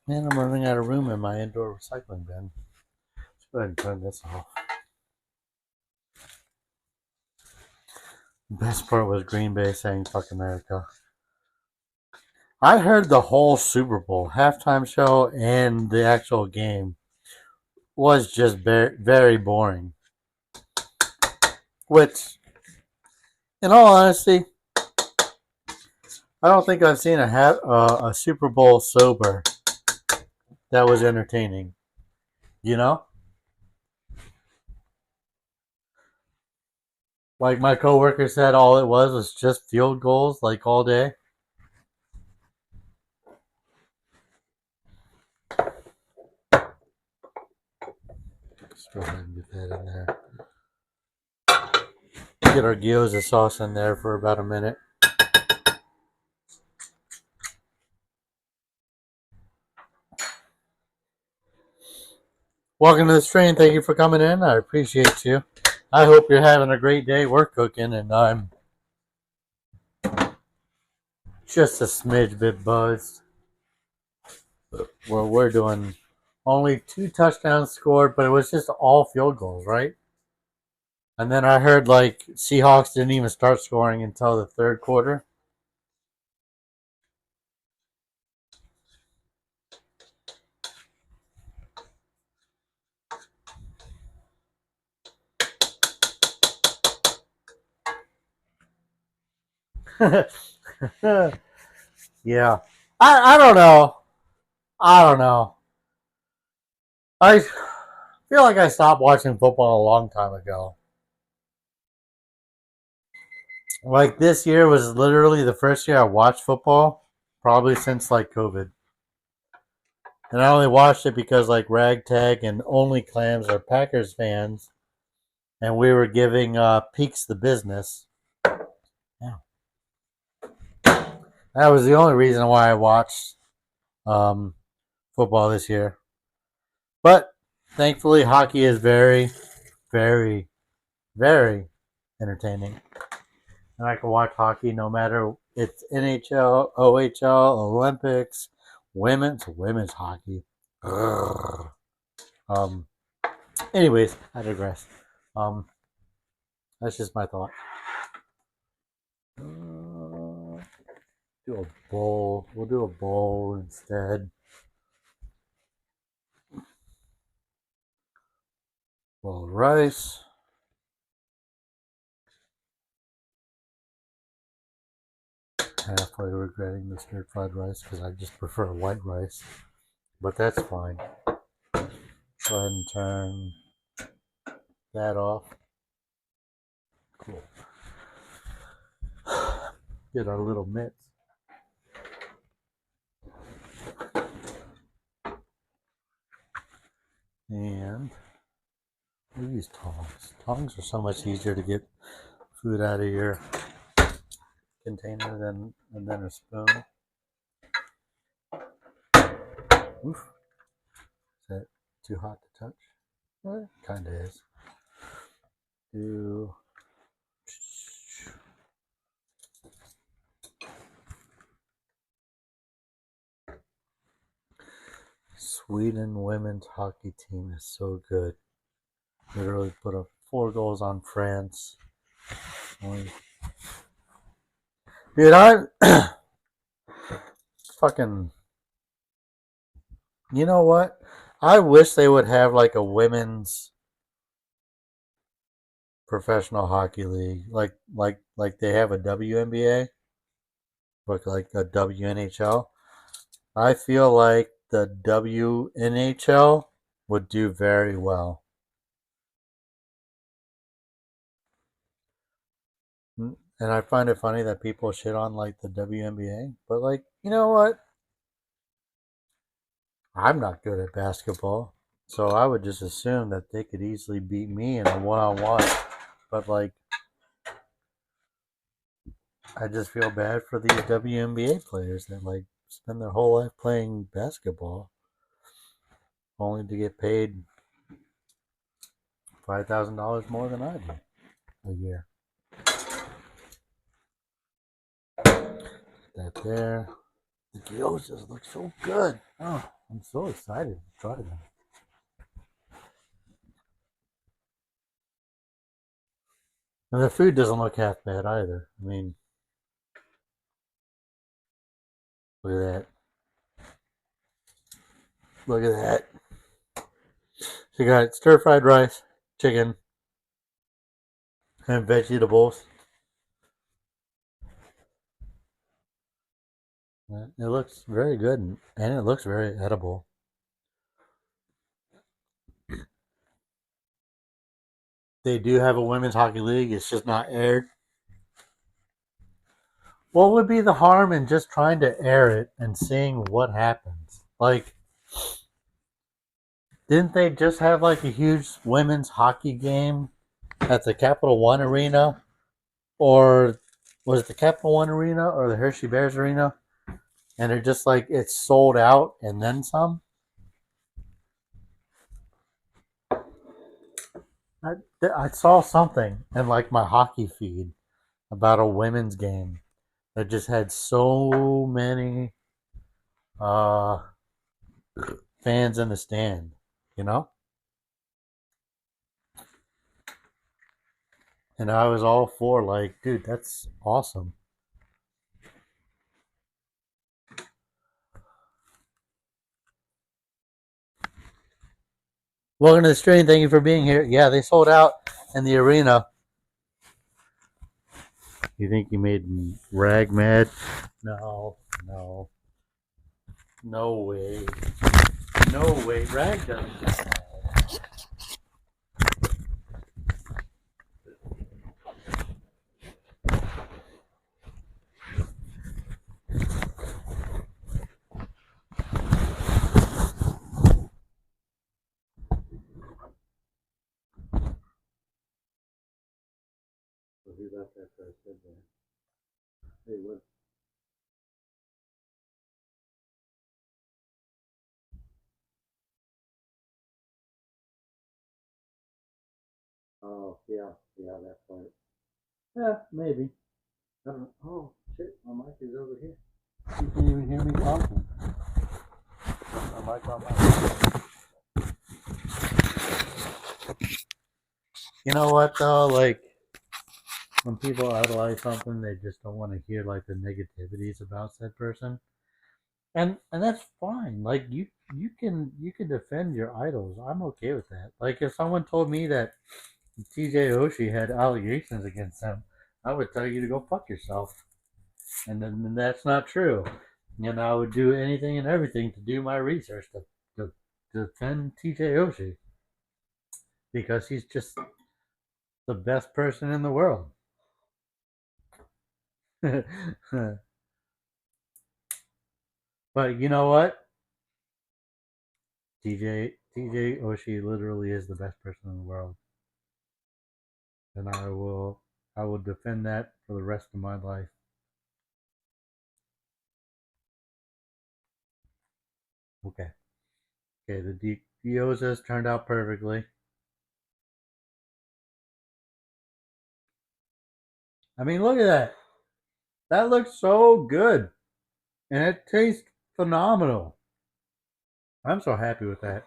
Man, I'm running out of room in my indoor recycling bin. Let's go ahead and turn this off. The best part was Green Bay saying "fuck America." I heard the whole Super Bowl halftime show and the actual game was just very, very boring. Which, in all honesty, I don't think I've seen a Super Bowl sober that was entertaining. You know? Like my coworker said, all it was just field goals, like all day. Let's go ahead and get that in there. Get our gyoza sauce in there for about a minute. Welcome to the stream. Thank you for coming in. I appreciate you. I hope you're having a great day. We're cooking, and I'm just a smidge bit buzzed. Well, we're doing only 2 touchdowns scored, but it was just all field goals, right? And then I heard like Seahawks didn't even start scoring until the third quarter. Yeah. I don't know. I don't know. I feel like I stopped watching football a long time ago. Like this year was literally the first year I watched football, probably since like COVID. And I only watched it because like Ragtag and Only Clams are Packers fans, and we were giving Peaks the business. Yeah. That was the only reason why I watched football this year. But thankfully, hockey is very, very, very entertaining. And I can watch hockey no matter it's NHL, OHL, Olympics, women's hockey. Ugh. Anyways, I digress. That's just my thought. Do a bowl. We'll do a bowl instead. Bowl of rice. Halfway regretting the stir fried rice because I just prefer white rice. But that's fine. Go ahead and turn that off. Cool. Get our little mitts. And we use tongs. Tongs are so much easier to get food out of your container than a spoon. Oof. Is that too hot to touch? Well, it kind of is. Do Sweden women's hockey team is so good. Literally put up 4 goals on France Dude, I fucking. You know what? I wish they would have like a women's professional hockey league, like they have a WNBA, but like a WNHL. I feel like the WNHL would do very well. And I find it funny that people shit on like the WNBA, but like, you know what? I'm not good at basketball, so I would just assume that they could easily beat me in a one-on-one. But like, I just feel bad for these WNBA players that like spend their whole life playing basketball only to get paid $5,000 more than I do a year. That there. The gyozas look so good. Oh, I'm so excited to try them. And the food doesn't look half bad either. I mean, look at that. Look at that. So you got stir fried rice, chicken, and vegetables. It looks very good and it looks very edible. They do have a women's hockey league, it's just not aired. What would be the harm in just trying to air it and seeing what happens? Like, didn't they just have like a huge women's hockey game at the Capital One Arena? Or was it the Capital One Arena or the Hershey Bears Arena? And they're just like, it's sold out and then some? I, I saw something in like my hockey feed about a women's game that just had so many uh, fans in the stand, you know? And I was all for like, dude, that's awesome. Welcome to the stream. Thank you for being here. Yeah, they sold out in the arena. You think you made Rag mad? No, no, no way. No way. Rag doesn't get mad. So who left after I said that? Hey, what? Oh, yeah, yeah, that part. Yeah, maybe. I don't know. Oh, shit, my mic is over here. You can't even hear me talking. My mic on my. You know what though? Like when people idolize something, they just don't want to hear like the negativities about said person, and that's fine. Like you can defend your idols. I'm okay with that. Like if someone told me that TJ Oshie had allegations against him, I would tell you to go fuck yourself. And then that's not true. And I would do anything and everything to do my research to defend TJ Oshie because he's just the best person in the world. But you know what? TJ Oshie literally is the best person in the world, and I will defend that for the rest of my life. Okay. Okay. The Diosas turned out perfectly. I mean, look at that. That looks so good, and it tastes phenomenal. I'm so happy with that.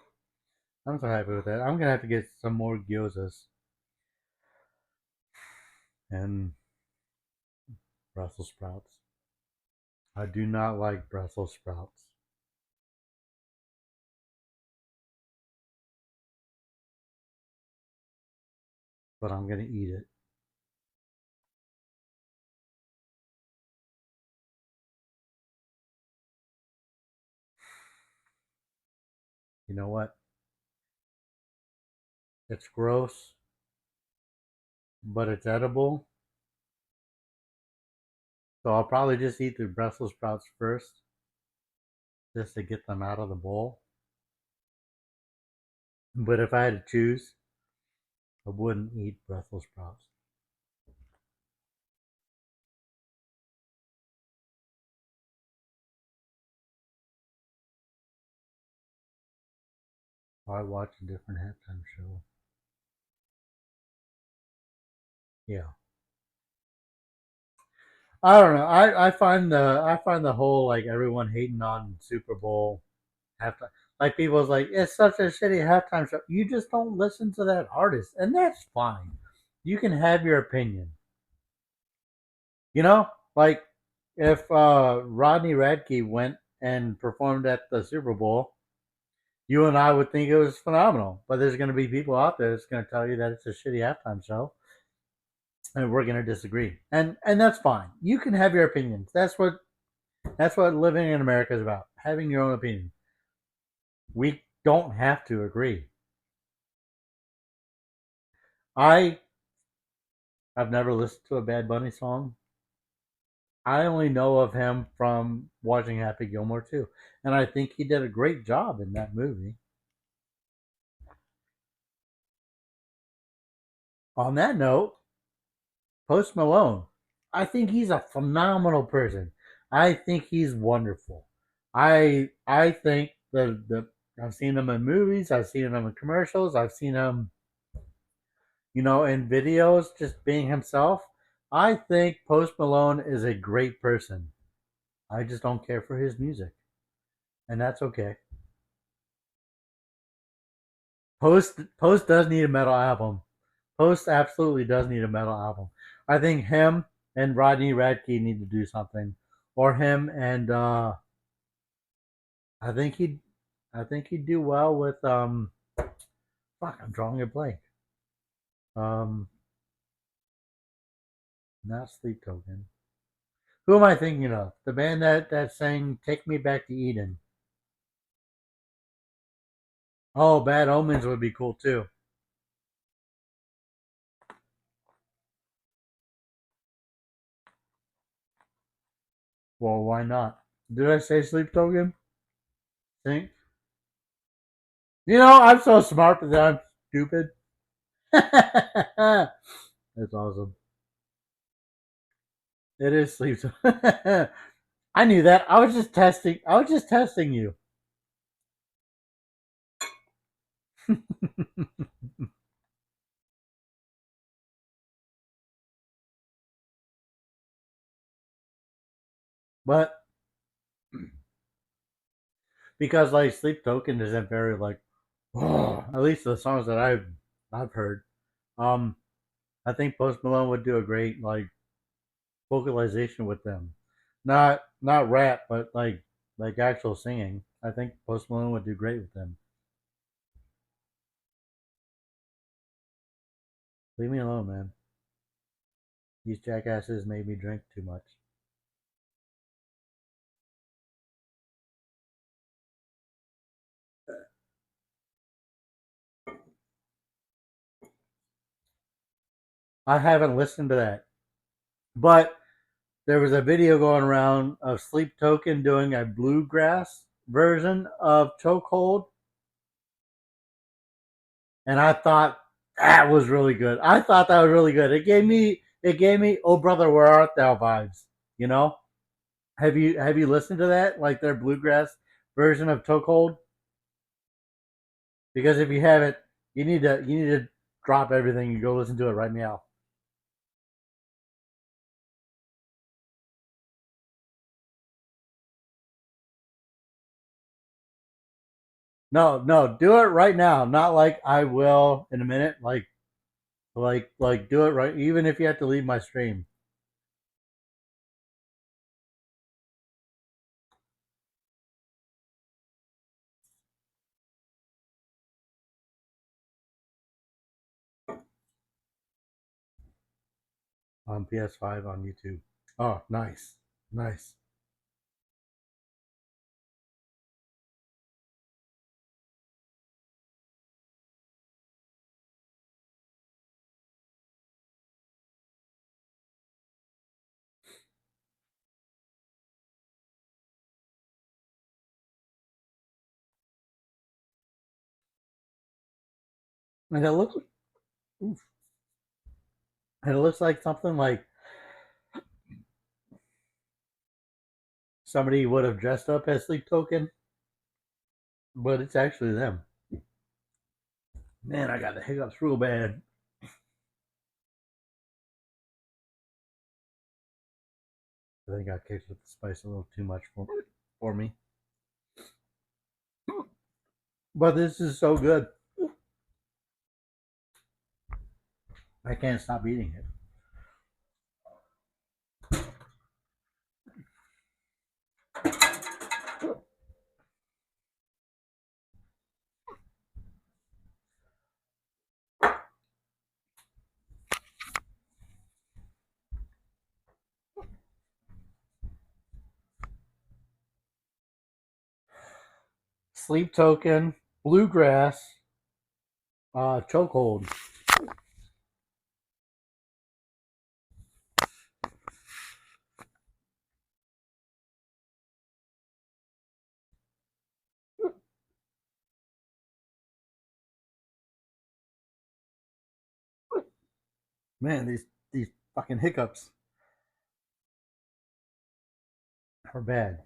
I'm so happy with that. I'm gonna have to get some more gyozas. And Brussels sprouts. I do not like Brussels sprouts. But I'm gonna eat it. You know what? It's gross, but it's edible. So I'll probably just eat the Brussels sprouts first, just to get them out of the bowl. But if I had to choose, I wouldn't eat Brussels sprouts. I watch a different halftime show. Yeah. I don't know. I find the whole like everyone hating on Super Bowl halftime. Like people's like it's such a shitty halftime show. You just don't listen to that artist, and that's fine. You can have your opinion. You know, like if Rodney Radke went and performed at the Super Bowl, you and I would think it was phenomenal. But there's going to be people out there that's going to tell you that it's a shitty halftime show, and we're going to disagree. And that's fine. You can have your opinions. That's what living in America is about. Having your own opinion. We don't have to agree. I I've never listened to a Bad Bunny song. I only know of him from watching Happy Gilmore too, and I think he did a great job in that movie. On that note, Post Malone, I think he's a phenomenal person. I think he's wonderful. I think the I've seen him in movies, I've seen him in commercials, I've seen him, in videos, just being himself. I think Post Malone is a great person. I just don't care for his music, and that's okay. Post does need a metal album. Post absolutely does need a metal album. I think him and Rodney Radke need to do something, or him and I think he'd do well with Fuck, I'm drawing a blank. Um, not Sleep Token. Who am I thinking of? The band that sang "Take Me Back to Eden." Oh, Bad Omens would be cool too. Well, why not? Did I say Sleep Token? Think. I'm so smart, but I'm stupid. That's awesome. It is Sleep Token. I knew that. I was just testing. I was just testing you. But because like Sleep Token isn't very like, at least the songs that I've heard. Um, I think Post Malone would do a great like vocalization with them. Not rap, but like actual singing. I think Post Malone would do great with them. Leave me alone, man. These jackasses made me drink too much. I haven't listened to that, but there was a video going around of Sleep Token doing a bluegrass version of Chokehold, and I thought that was really good. I thought that was really good. It gave me Oh Brother Where Art Thou vibes. You know, have you listened to that, like their bluegrass version of Chokehold? Because if you haven't, you need to drop everything and go listen to it right now. No, no, do it right now. Not like I will in a minute. Like do it right. Even if you have to leave my stream. on PS5 on YouTube. Oh, nice. Nice. And oof, it looks like something like somebody would have dressed up as Sleep Token, but it's actually them. Man, I got the hiccups real bad. I think I kicked with the spice a little too much for me. But this is so good. I can't stop eating it. Sleep Token, Bluegrass, Chokehold. Man, these fucking hiccups are bad.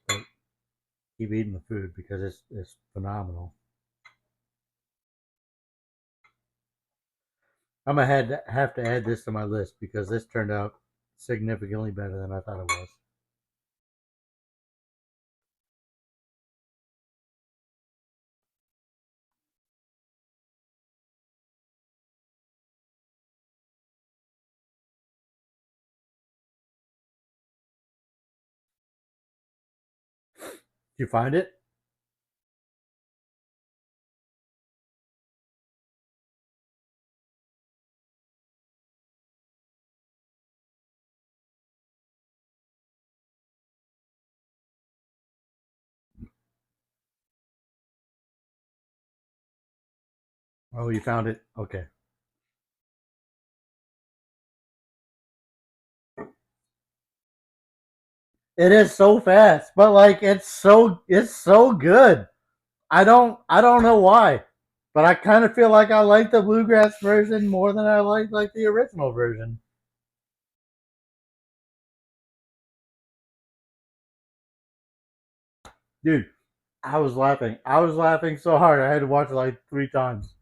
But keep eating the food because it's phenomenal. I'm gonna have to add this to my list because this turned out significantly better than I thought it was. Did you find it? Oh, you found it? Okay. It is so fast, but like it's so good. I don't know why, but I kind of feel like I like the bluegrass version more than I like the original version. Dude, I was laughing. I was laughing so hard I had to watch it like 3 times.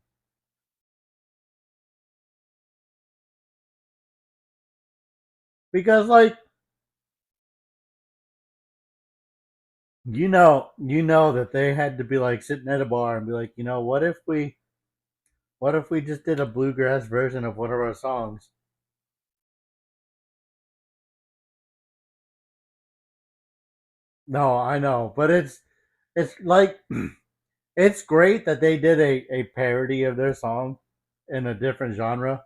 Because like you know that they had to be like sitting at a bar and be like, you know, what if we just did a bluegrass version of one of our songs? No, I know, but it's like it's great that they did a parody of their song in a different genre.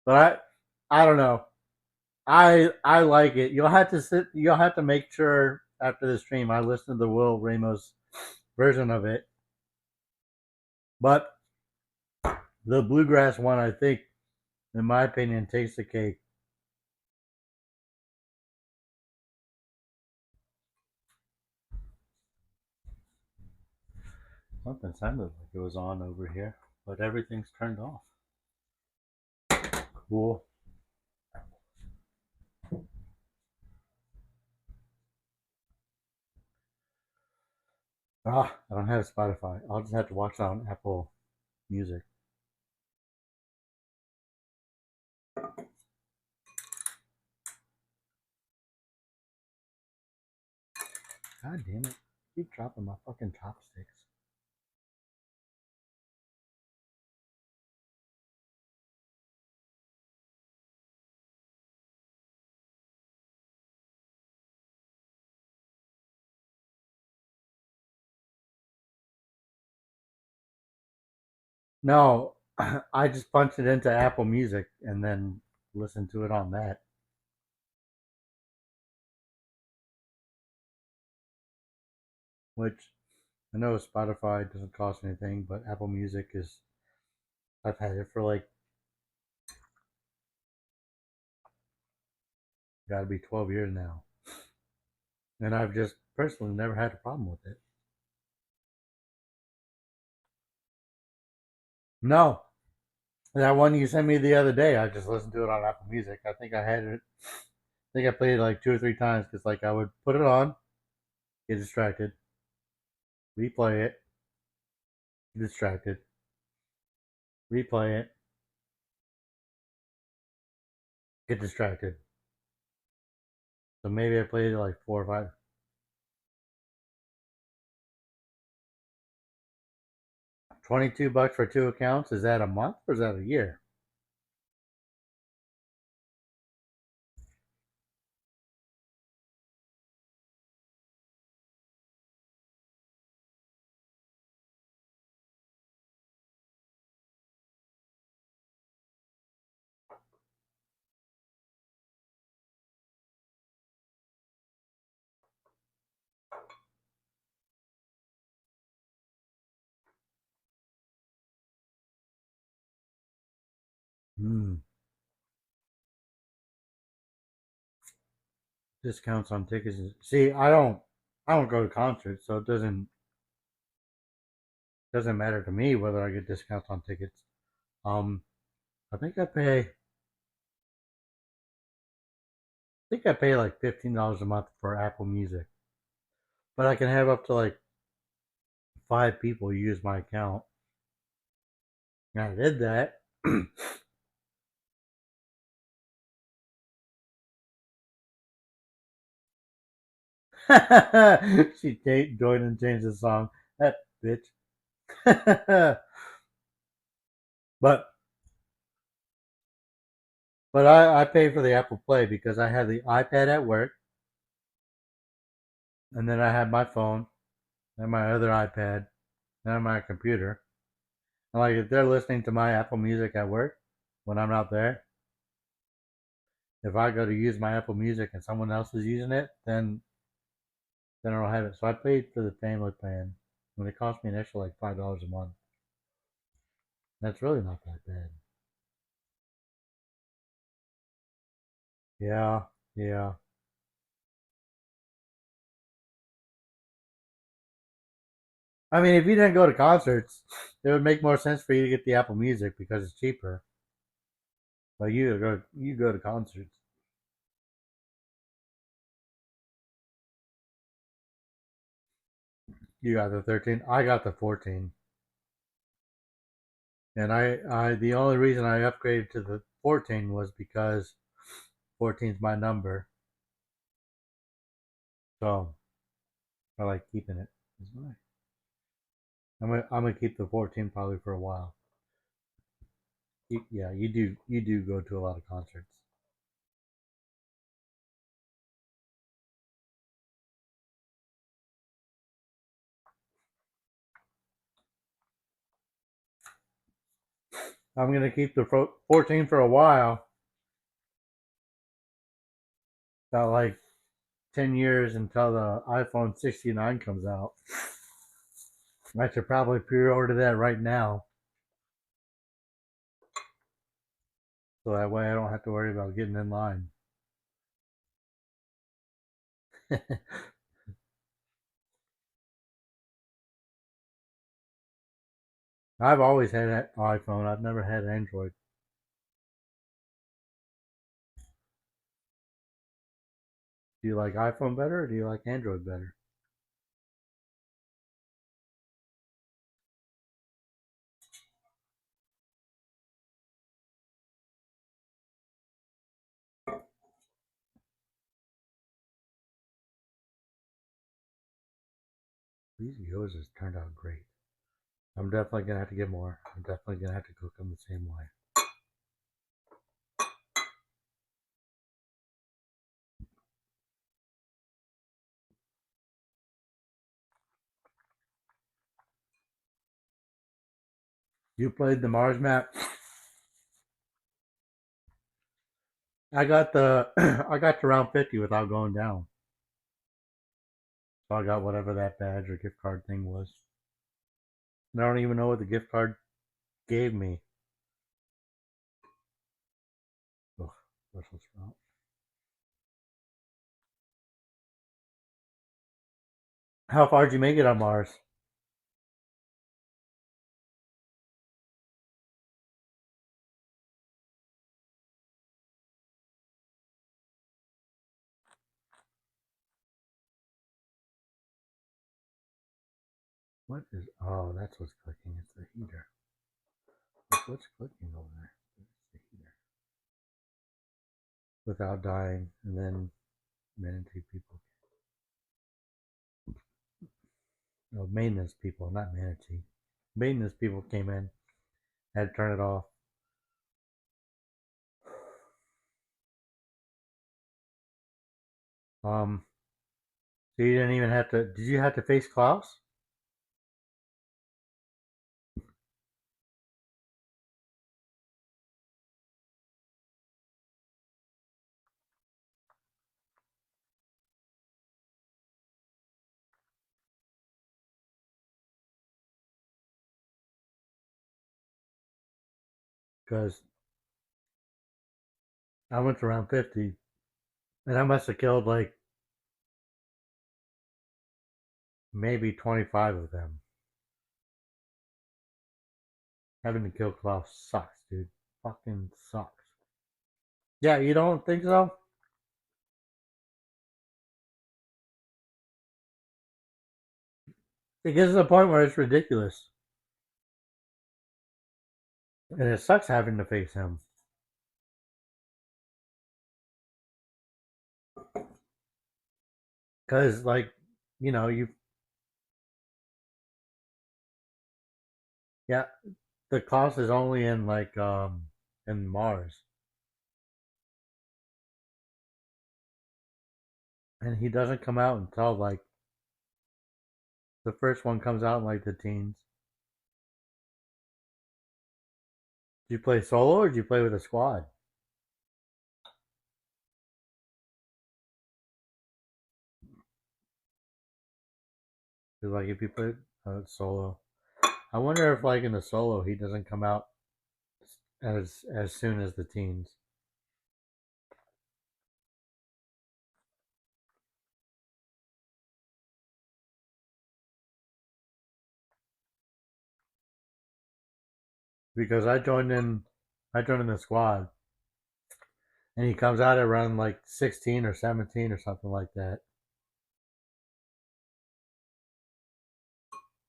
But I don't know. I like it. You'll have to make sure after the stream I listen to the Will Ramos version of it. But the bluegrass one I think in my opinion takes the cake. Something sounded like it was on over here, but everything's turned off. Cool. Ah, I don't have Spotify. I'll just have to watch it on Apple Music. God damn it. Keep dropping my fucking chopsticks. No, I just punched it into Apple Music and then listened to it on that. Which I know Spotify doesn't cost anything, but Apple Music is. I've had it for like got to be 12 years now, and I've just personally never had a problem with it. No, that one you sent me the other day, I just listened to it on Apple Music. I think I had it. I think I played it like 2 or 3 times because like I would put it on, get distracted, replay it, get distracted, replay it, get distracted. So maybe I played it like 4 or 5. $22 for 2 accounts. Is that a month or is that a year? Hmm. Discounts on tickets. See, I don't go to concerts, so it doesn't matter to me whether I get discounts on tickets. Um, I think I pay like $15 a month for Apple Music, but I can have up to like 5 people use my account. And I did that. She joined and changed the song. That bitch. but but I pay for the Apple Play because I have the iPad at work, and then I have my phone and my other iPad and my computer. And like if they're listening to my Apple Music at work when I'm not there, if I go to use my Apple Music and someone else is using it, then I don't have it. So I paid for the family plan when it cost me an extra like $5 a month. That's really not that bad. Yeah, yeah. I mean, if you didn't go to concerts, it would make more sense for you to get the Apple Music because it's cheaper. But you go to concerts. You got the 13. I got the 14. And I the only reason I upgraded to the 14 was because 14 is my number. So I like keeping it. I'm gonna keep the 14 probably for a while. Yeah, you do go to a lot of concerts. I'm gonna keep the 14 for a while. About like 10 years until the iPhone 69 comes out. I should probably pre-order that right now, so that way I don't have to worry about getting in line. I've always had an iPhone. I've never had Android. Do you like iPhone better or do you like Android better? These gyozas turned out great. I'm definitely gonna have to get more. I'm definitely gonna have to cook them the same way. You played the Mars map. I got the I got to round 50 without going down. So I got whatever that badge or gift card thing was. And I don't even know what the gift card gave me. Ugh, Brussels sprout. How far did you make it on Mars? What is? Oh, that's what's clicking. It's the heater. What's clicking over there? It's the heater. Without dying, and then manatee people. No, maintenance people, not manatee. Maintenance people came in, had to turn it off. So you didn't even have to. Did you have to face Klaus? Because I went to round 50, and I must have killed like maybe 25 of them. Having to kill Klaus sucks, dude. Fucking sucks. Yeah, you don't think so? It gets to the point where it's ridiculous. And it sucks having to face him. Because, like, you know, yeah, the cost is only in, like, in Mars. And he doesn't come out until, like, the first one comes out in, like, the teens. Do you play solo or do you play with a squad? Because, like, if you play solo, I wonder if, like, in the solo, he doesn't come out as soon as the teens. Because I joined in the squad, and he comes out around like 16 or 17 or something like that.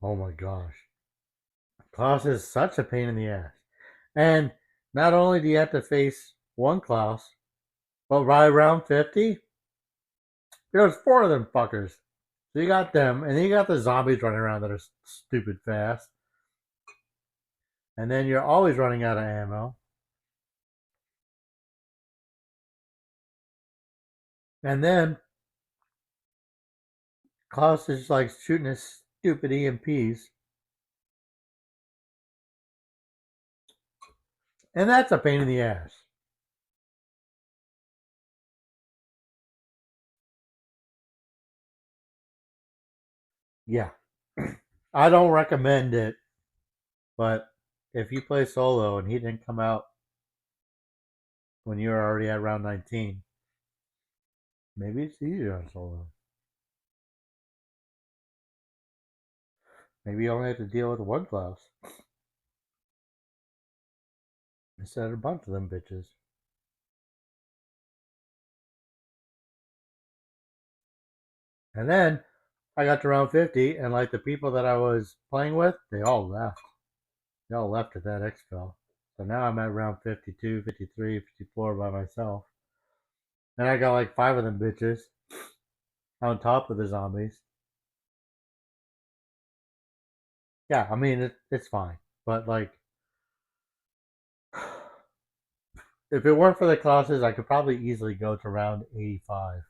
Oh my gosh, Klaus is such a pain in the ass. And not only do you have to face one Klaus, but by round 50, there's four of them fuckers. So you got them, and then you got the zombies running around that are stupid fast. And then you're always running out of ammo. And then Klaus is like shooting his stupid EMPs. And that's a pain in the ass. Yeah. I don't recommend it, but if you play solo and he didn't come out when you're already at round 19, maybe it's easier on solo. Maybe you only have to deal with one Klaus instead of a bunch of them bitches. And then I got to round 50, and like the people that I was playing with, they all left. They all left at that expo. So now I'm at round 52, 53, 54 by myself. And I got like five of them bitches on top of the zombies. Yeah, I mean, it's fine. But like, if it weren't for the classes, I could probably easily go to round 85.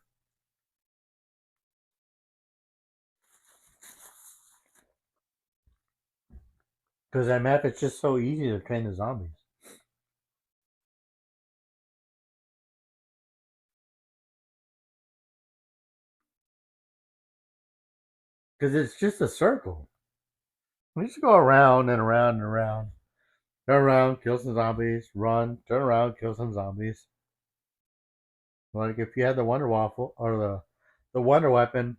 Because that map, it's just so easy to train the zombies. Because it's just a circle. We just go around and around and around. Turn around, kill some zombies, run, turn around, kill some zombies. Like if you had the Wonder Waffle or the Wonder Weapon,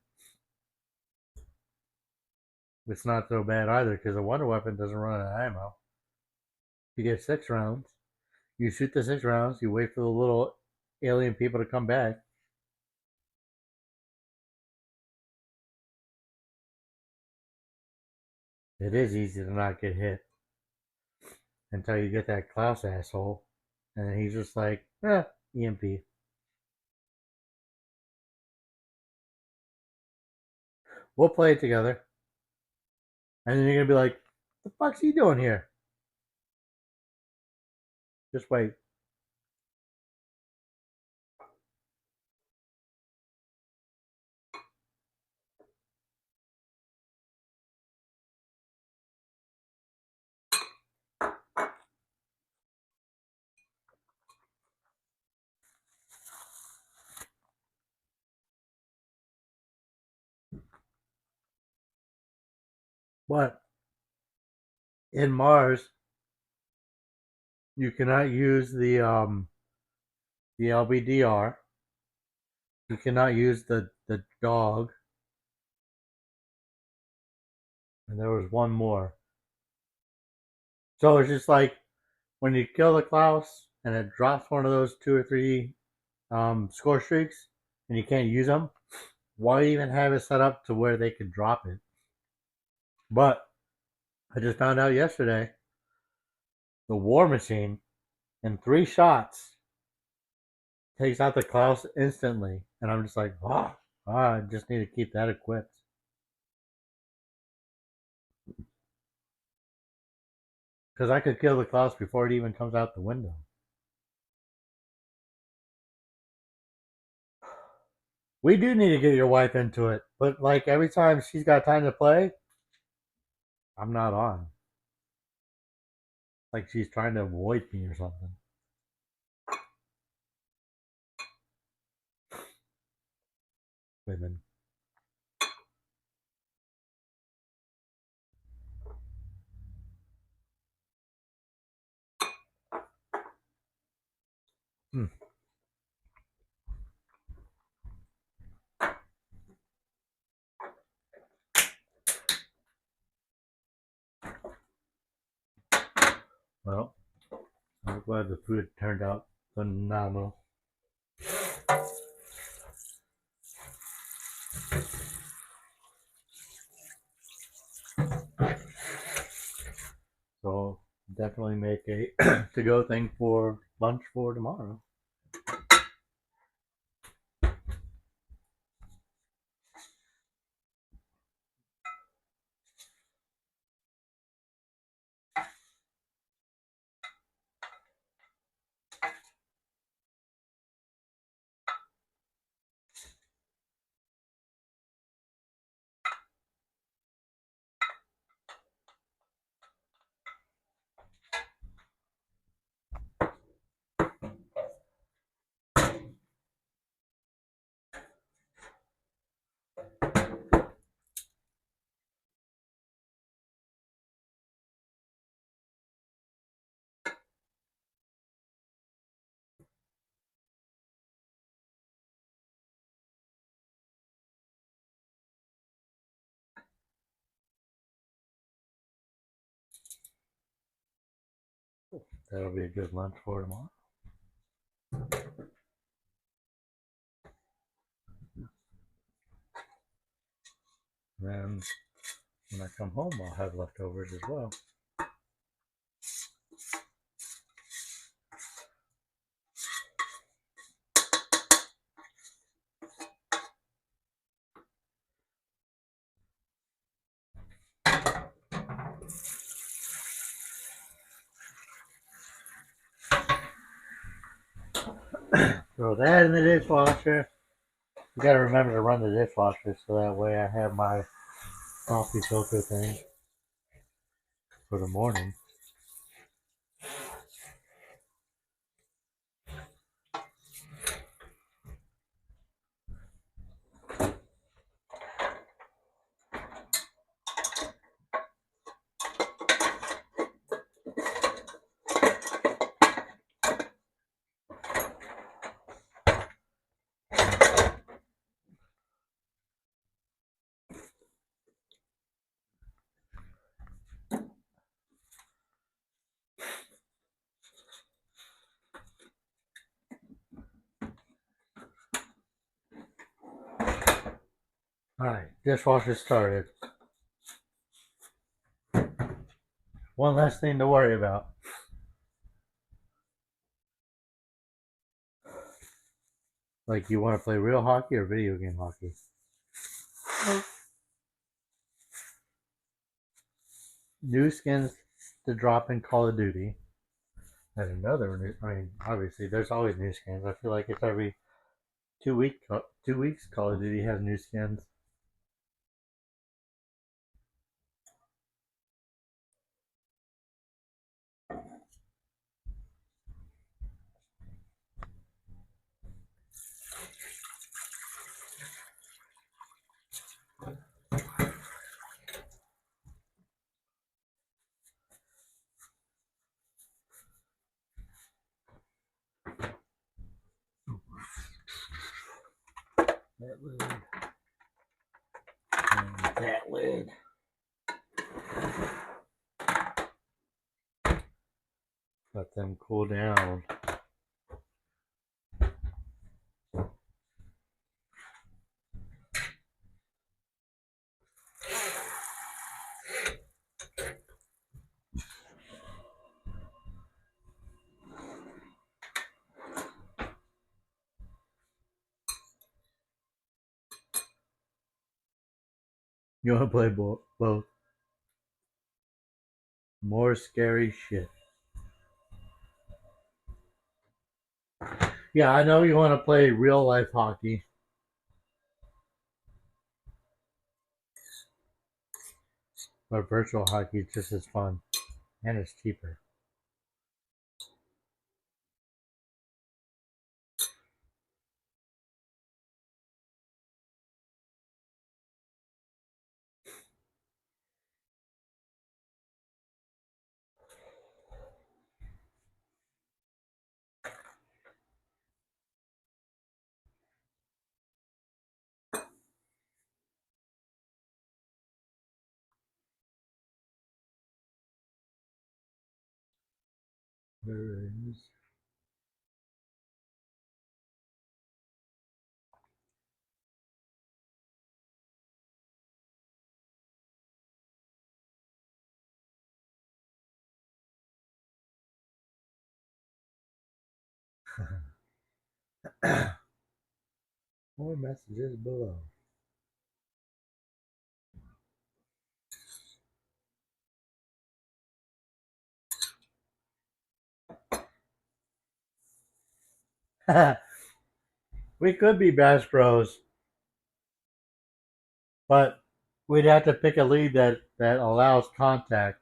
it's not so bad either because the Wonder Weapon doesn't run out of ammo. You get 6 rounds. You shoot the 6 rounds. You wait for the little alien people to come back. It is easy to not get hit until you get that Klaus asshole, and he's just like, EMP. We'll play it together, and then you're gonna be like, "The fuck's he doing here?" Just wait. But in Mars, you cannot use the LBDR. You cannot use the dog. And there was one more. So it's just like when you kill the Klaus and it drops one of those 2 or 3 score streaks and you can't use them, why even have it set up to where they could drop it? But I just found out yesterday the War Machine in 3 shots takes out the Klaus instantly. And I'm just like, I just need to keep that equipped. Because I could kill the Klaus before it even comes out the window. We do need to get your wife into it. But like every time she's got time to play, I'm not on. Like she's trying to avoid me or something. Women. Hmm. Well, I'm glad the food turned out phenomenal. So definitely make a to-go thing for lunch for tomorrow. That'll be a good lunch for tomorrow. And then when I come home, I'll have leftovers as well. Throw that in the dishwasher. You gotta remember to run the dishwasher so that way I have my coffee filter thing. for the morning. Alright, dishwasher started. One less thing to worry about. Like, you want to play real hockey or video game hockey? New skins to drop in Call of Duty. And another new, I mean, obviously, there's always new skins. I feel like it's every 2 weeks Call of Duty has new skins. That lid. And that lid. Let them cool down. You want to play both? More scary shit. Yeah, I know you want to play real life hockey. But virtual hockey is just as fun. And it's cheaper. There is. More messages below. We could be Bass Bros, but we'd have to pick a league that allows contact.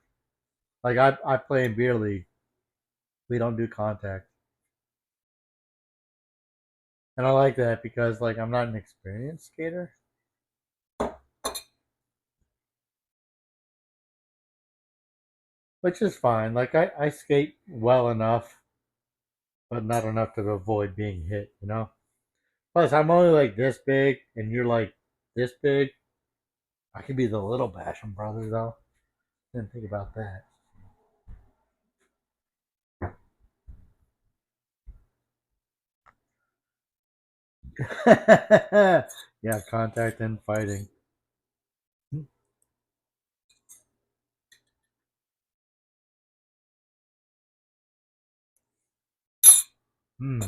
Like I play in beer league. We don't do contact. And I like that because like I'm not an experienced skater. Which is fine. Like I skate well enough, but not enough to avoid being hit, you know? Plus I'm only like this big and you're like this big. I could be the little Basham brother though. Didn't think about that. Yeah, contact and fighting. Hmm.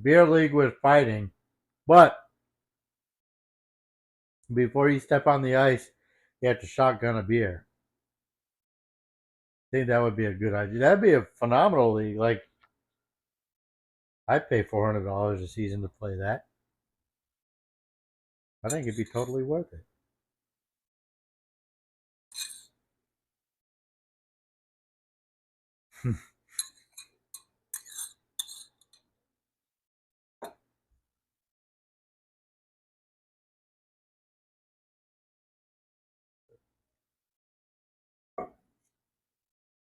Beer league with fighting. But before you step on the ice, you have to shotgun a beer. I think that would be a good idea. That'd be a phenomenal league. Like I'd pay $400 a season to play that. I think it'd be totally worth it.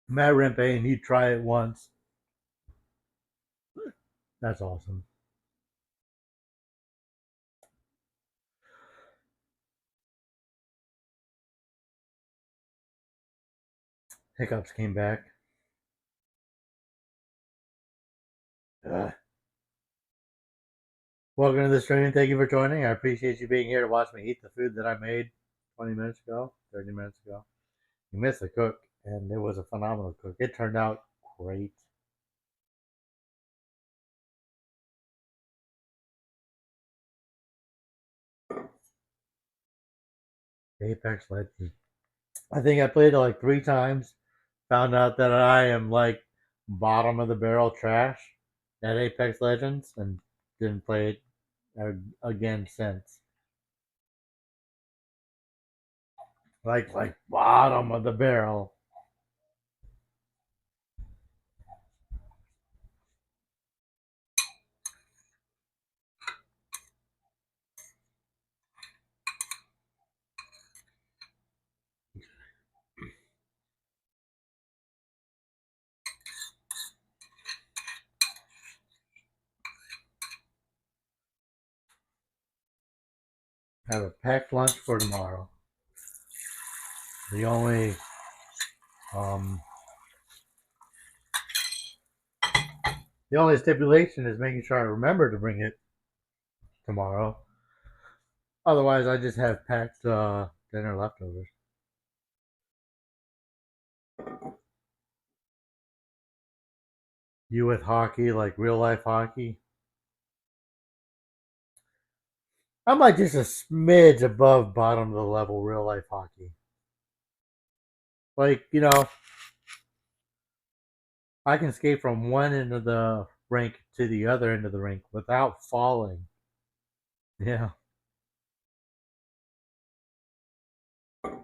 Matt Rempe, and he'd try it once. That's awesome. Hiccups came back. Ugh. Welcome to the stream. Thank you for joining. I appreciate you being here to watch me eat the food that I made 20 minutes ago, 30 minutes ago. You missed the cook, and it was a phenomenal cook. It turned out great. Apex Legends. I think I played it like 3 times. Found out that I am like bottom of the barrel trash at Apex Legends, and didn't play it again since. Like bottom of the barrel. Have a packed lunch for tomorrow. The only um the only stipulation is making sure I remember to bring it tomorrow. Otherwise, I just have packed dinner leftovers. You with hockey, like real life hockey? I'm like just a smidge above bottom of the level real life hockey. Like, I can skate from one end of the rink to the other end of the rink without falling. Yeah. All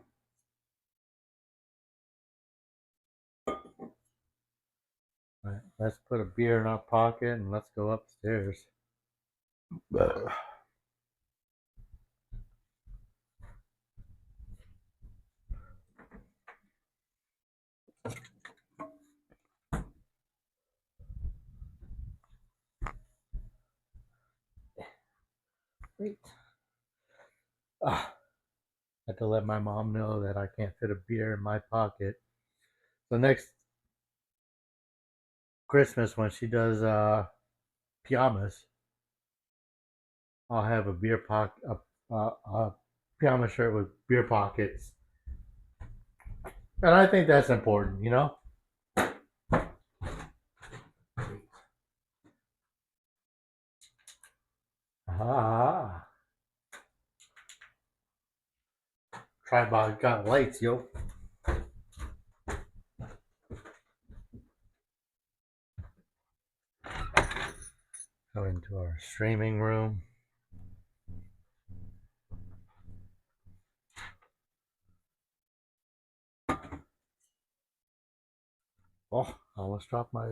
right, let's put a beer in our pocket and let's go upstairs. Wait. I had to let my mom know that I can't fit a beer in my pocket. So next Christmas, when she does pajamas, I'll have a beer pocket, a pajama shirt with beer pockets, and I think that's important. Ah, tripod got lights, yo. Go into our streaming room. Oh, I almost dropped my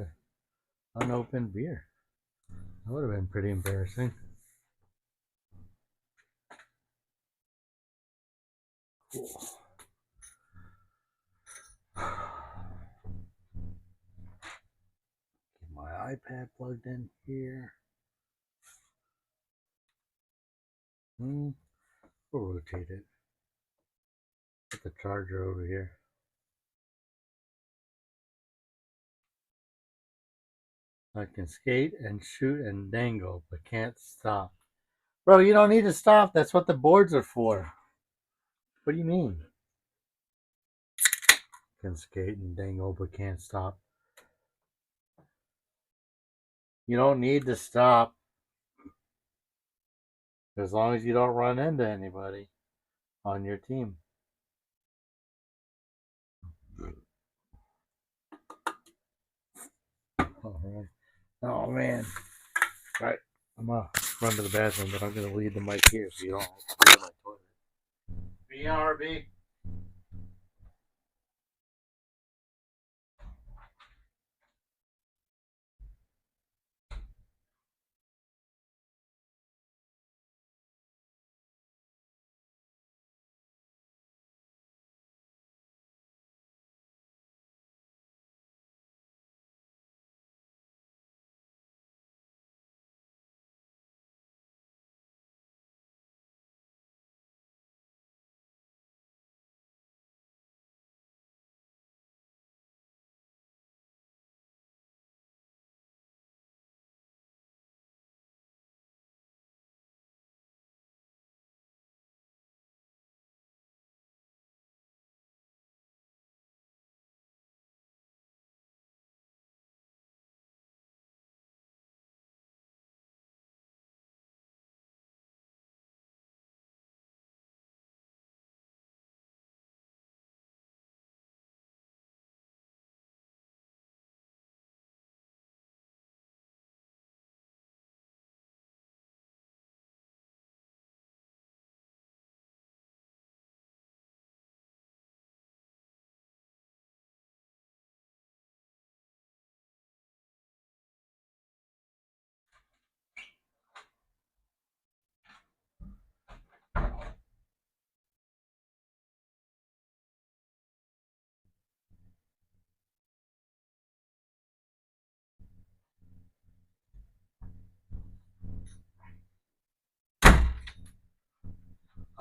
unopened beer. That would have been pretty embarrassing. Cool. Get my iPad plugged in here. We'll rotate it. Put the charger over here. I can skate and shoot and dangle, but can't stop. Bro, you don't need to stop. That's what the boards are for. What do you mean? Can skate and dangle, but can't stop. You don't need to stop. As long as you don't run into anybody on your team. All right. Oh, man. All right. I'm going to run to the bathroom, but I'm going to leave the mic here so you don't have to go to my toilet. BRB.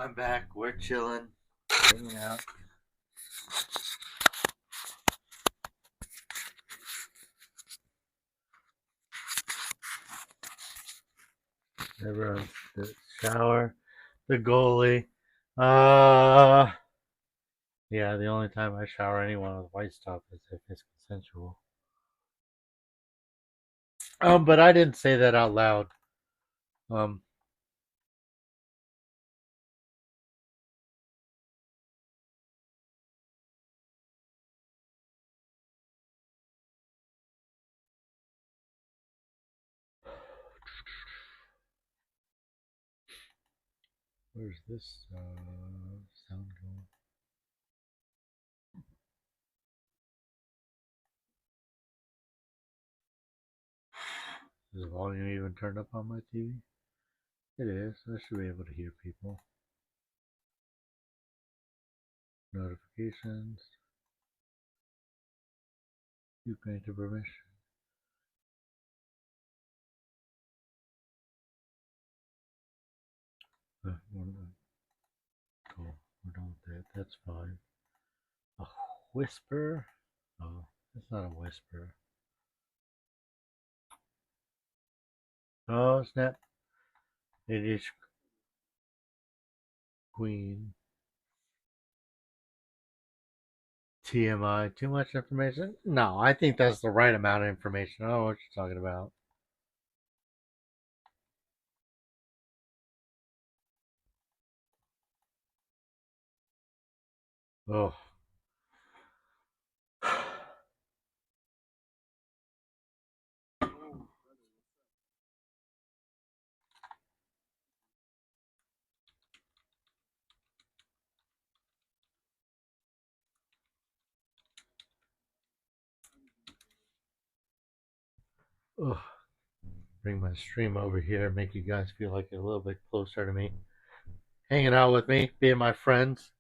I'm back. We're chilling, hanging out. Everyone's the shower, the goalie. Uh, yeah. The only time I shower anyone with white stuff is if it's consensual. But I didn't say that out loud. Um, where's this sound going? Is the volume even turned up on my TV? It is. I should be able to hear people. Notifications. You granted permission. Cool. We're done with that. That's fine. A whisper? Oh, it's not a whisper. Oh, snap. It is Queen. TMI. Too much information? No, I think that's the right amount of information. I don't know what you're talking about. Oh. Ugh. Bring my stream over here, make you guys feel like you're a little bit closer to me. Hanging out with me, being my friends.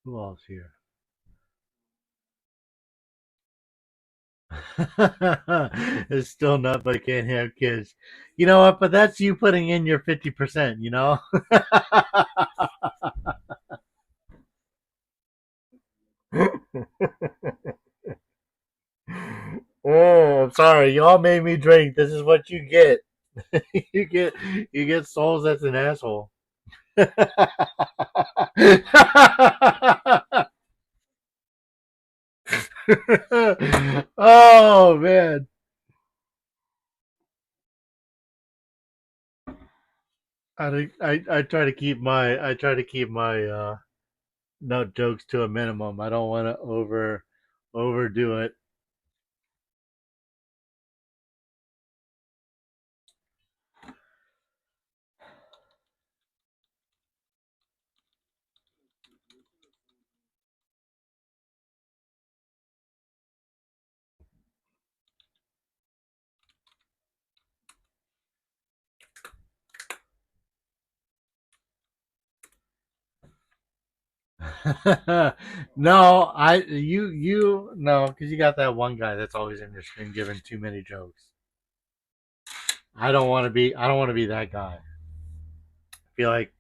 Who else here? It's still not, but I can't have kids. You know what? But that's you putting in your 50%, you know? Oh, I'm sorry. Y'all made me drink. This is what you get. you get you get souls that's an asshole. Oh man. I try to keep my nut jokes to a minimum. I don't want to overdo it. No, you no, because you got that one guy that's always in your screen giving too many jokes. I don't want to be that guy. I feel like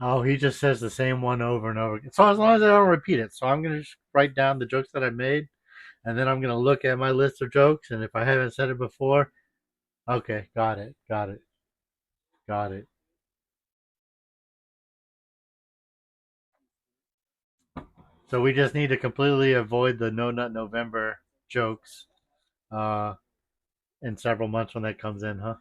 oh, he just says the same one over and over again. So as long as I don't repeat it, so I'm gonna just write down the jokes that I made, and then I'm gonna look at my list of jokes, and if I haven't said it before, okay, got it. So we just need to completely avoid the No Nut November jokes. uh, in several months when that comes in, huh?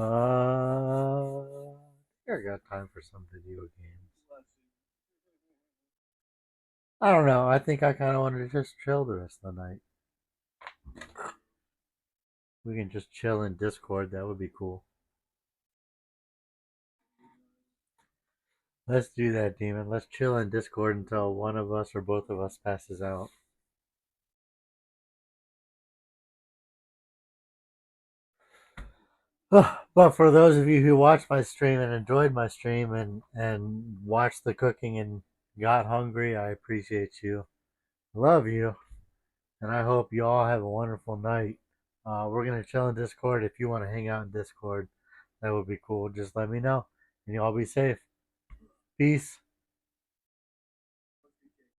I think I got time for some video games. I don't know. I think I kind of wanted to just chill the rest of the night. We can just chill in Discord. That would be cool. Let's do that, Demon. Let's chill in Discord until one of us or both of us passes out. But for those of you who watched my stream and enjoyed my stream and watched the cooking and got hungry, I appreciate you. Love you. And I hope you all have a wonderful night. We're going to chill in Discord. If you want to hang out in Discord, that would be cool. Just let me know. And you all be safe. Peace.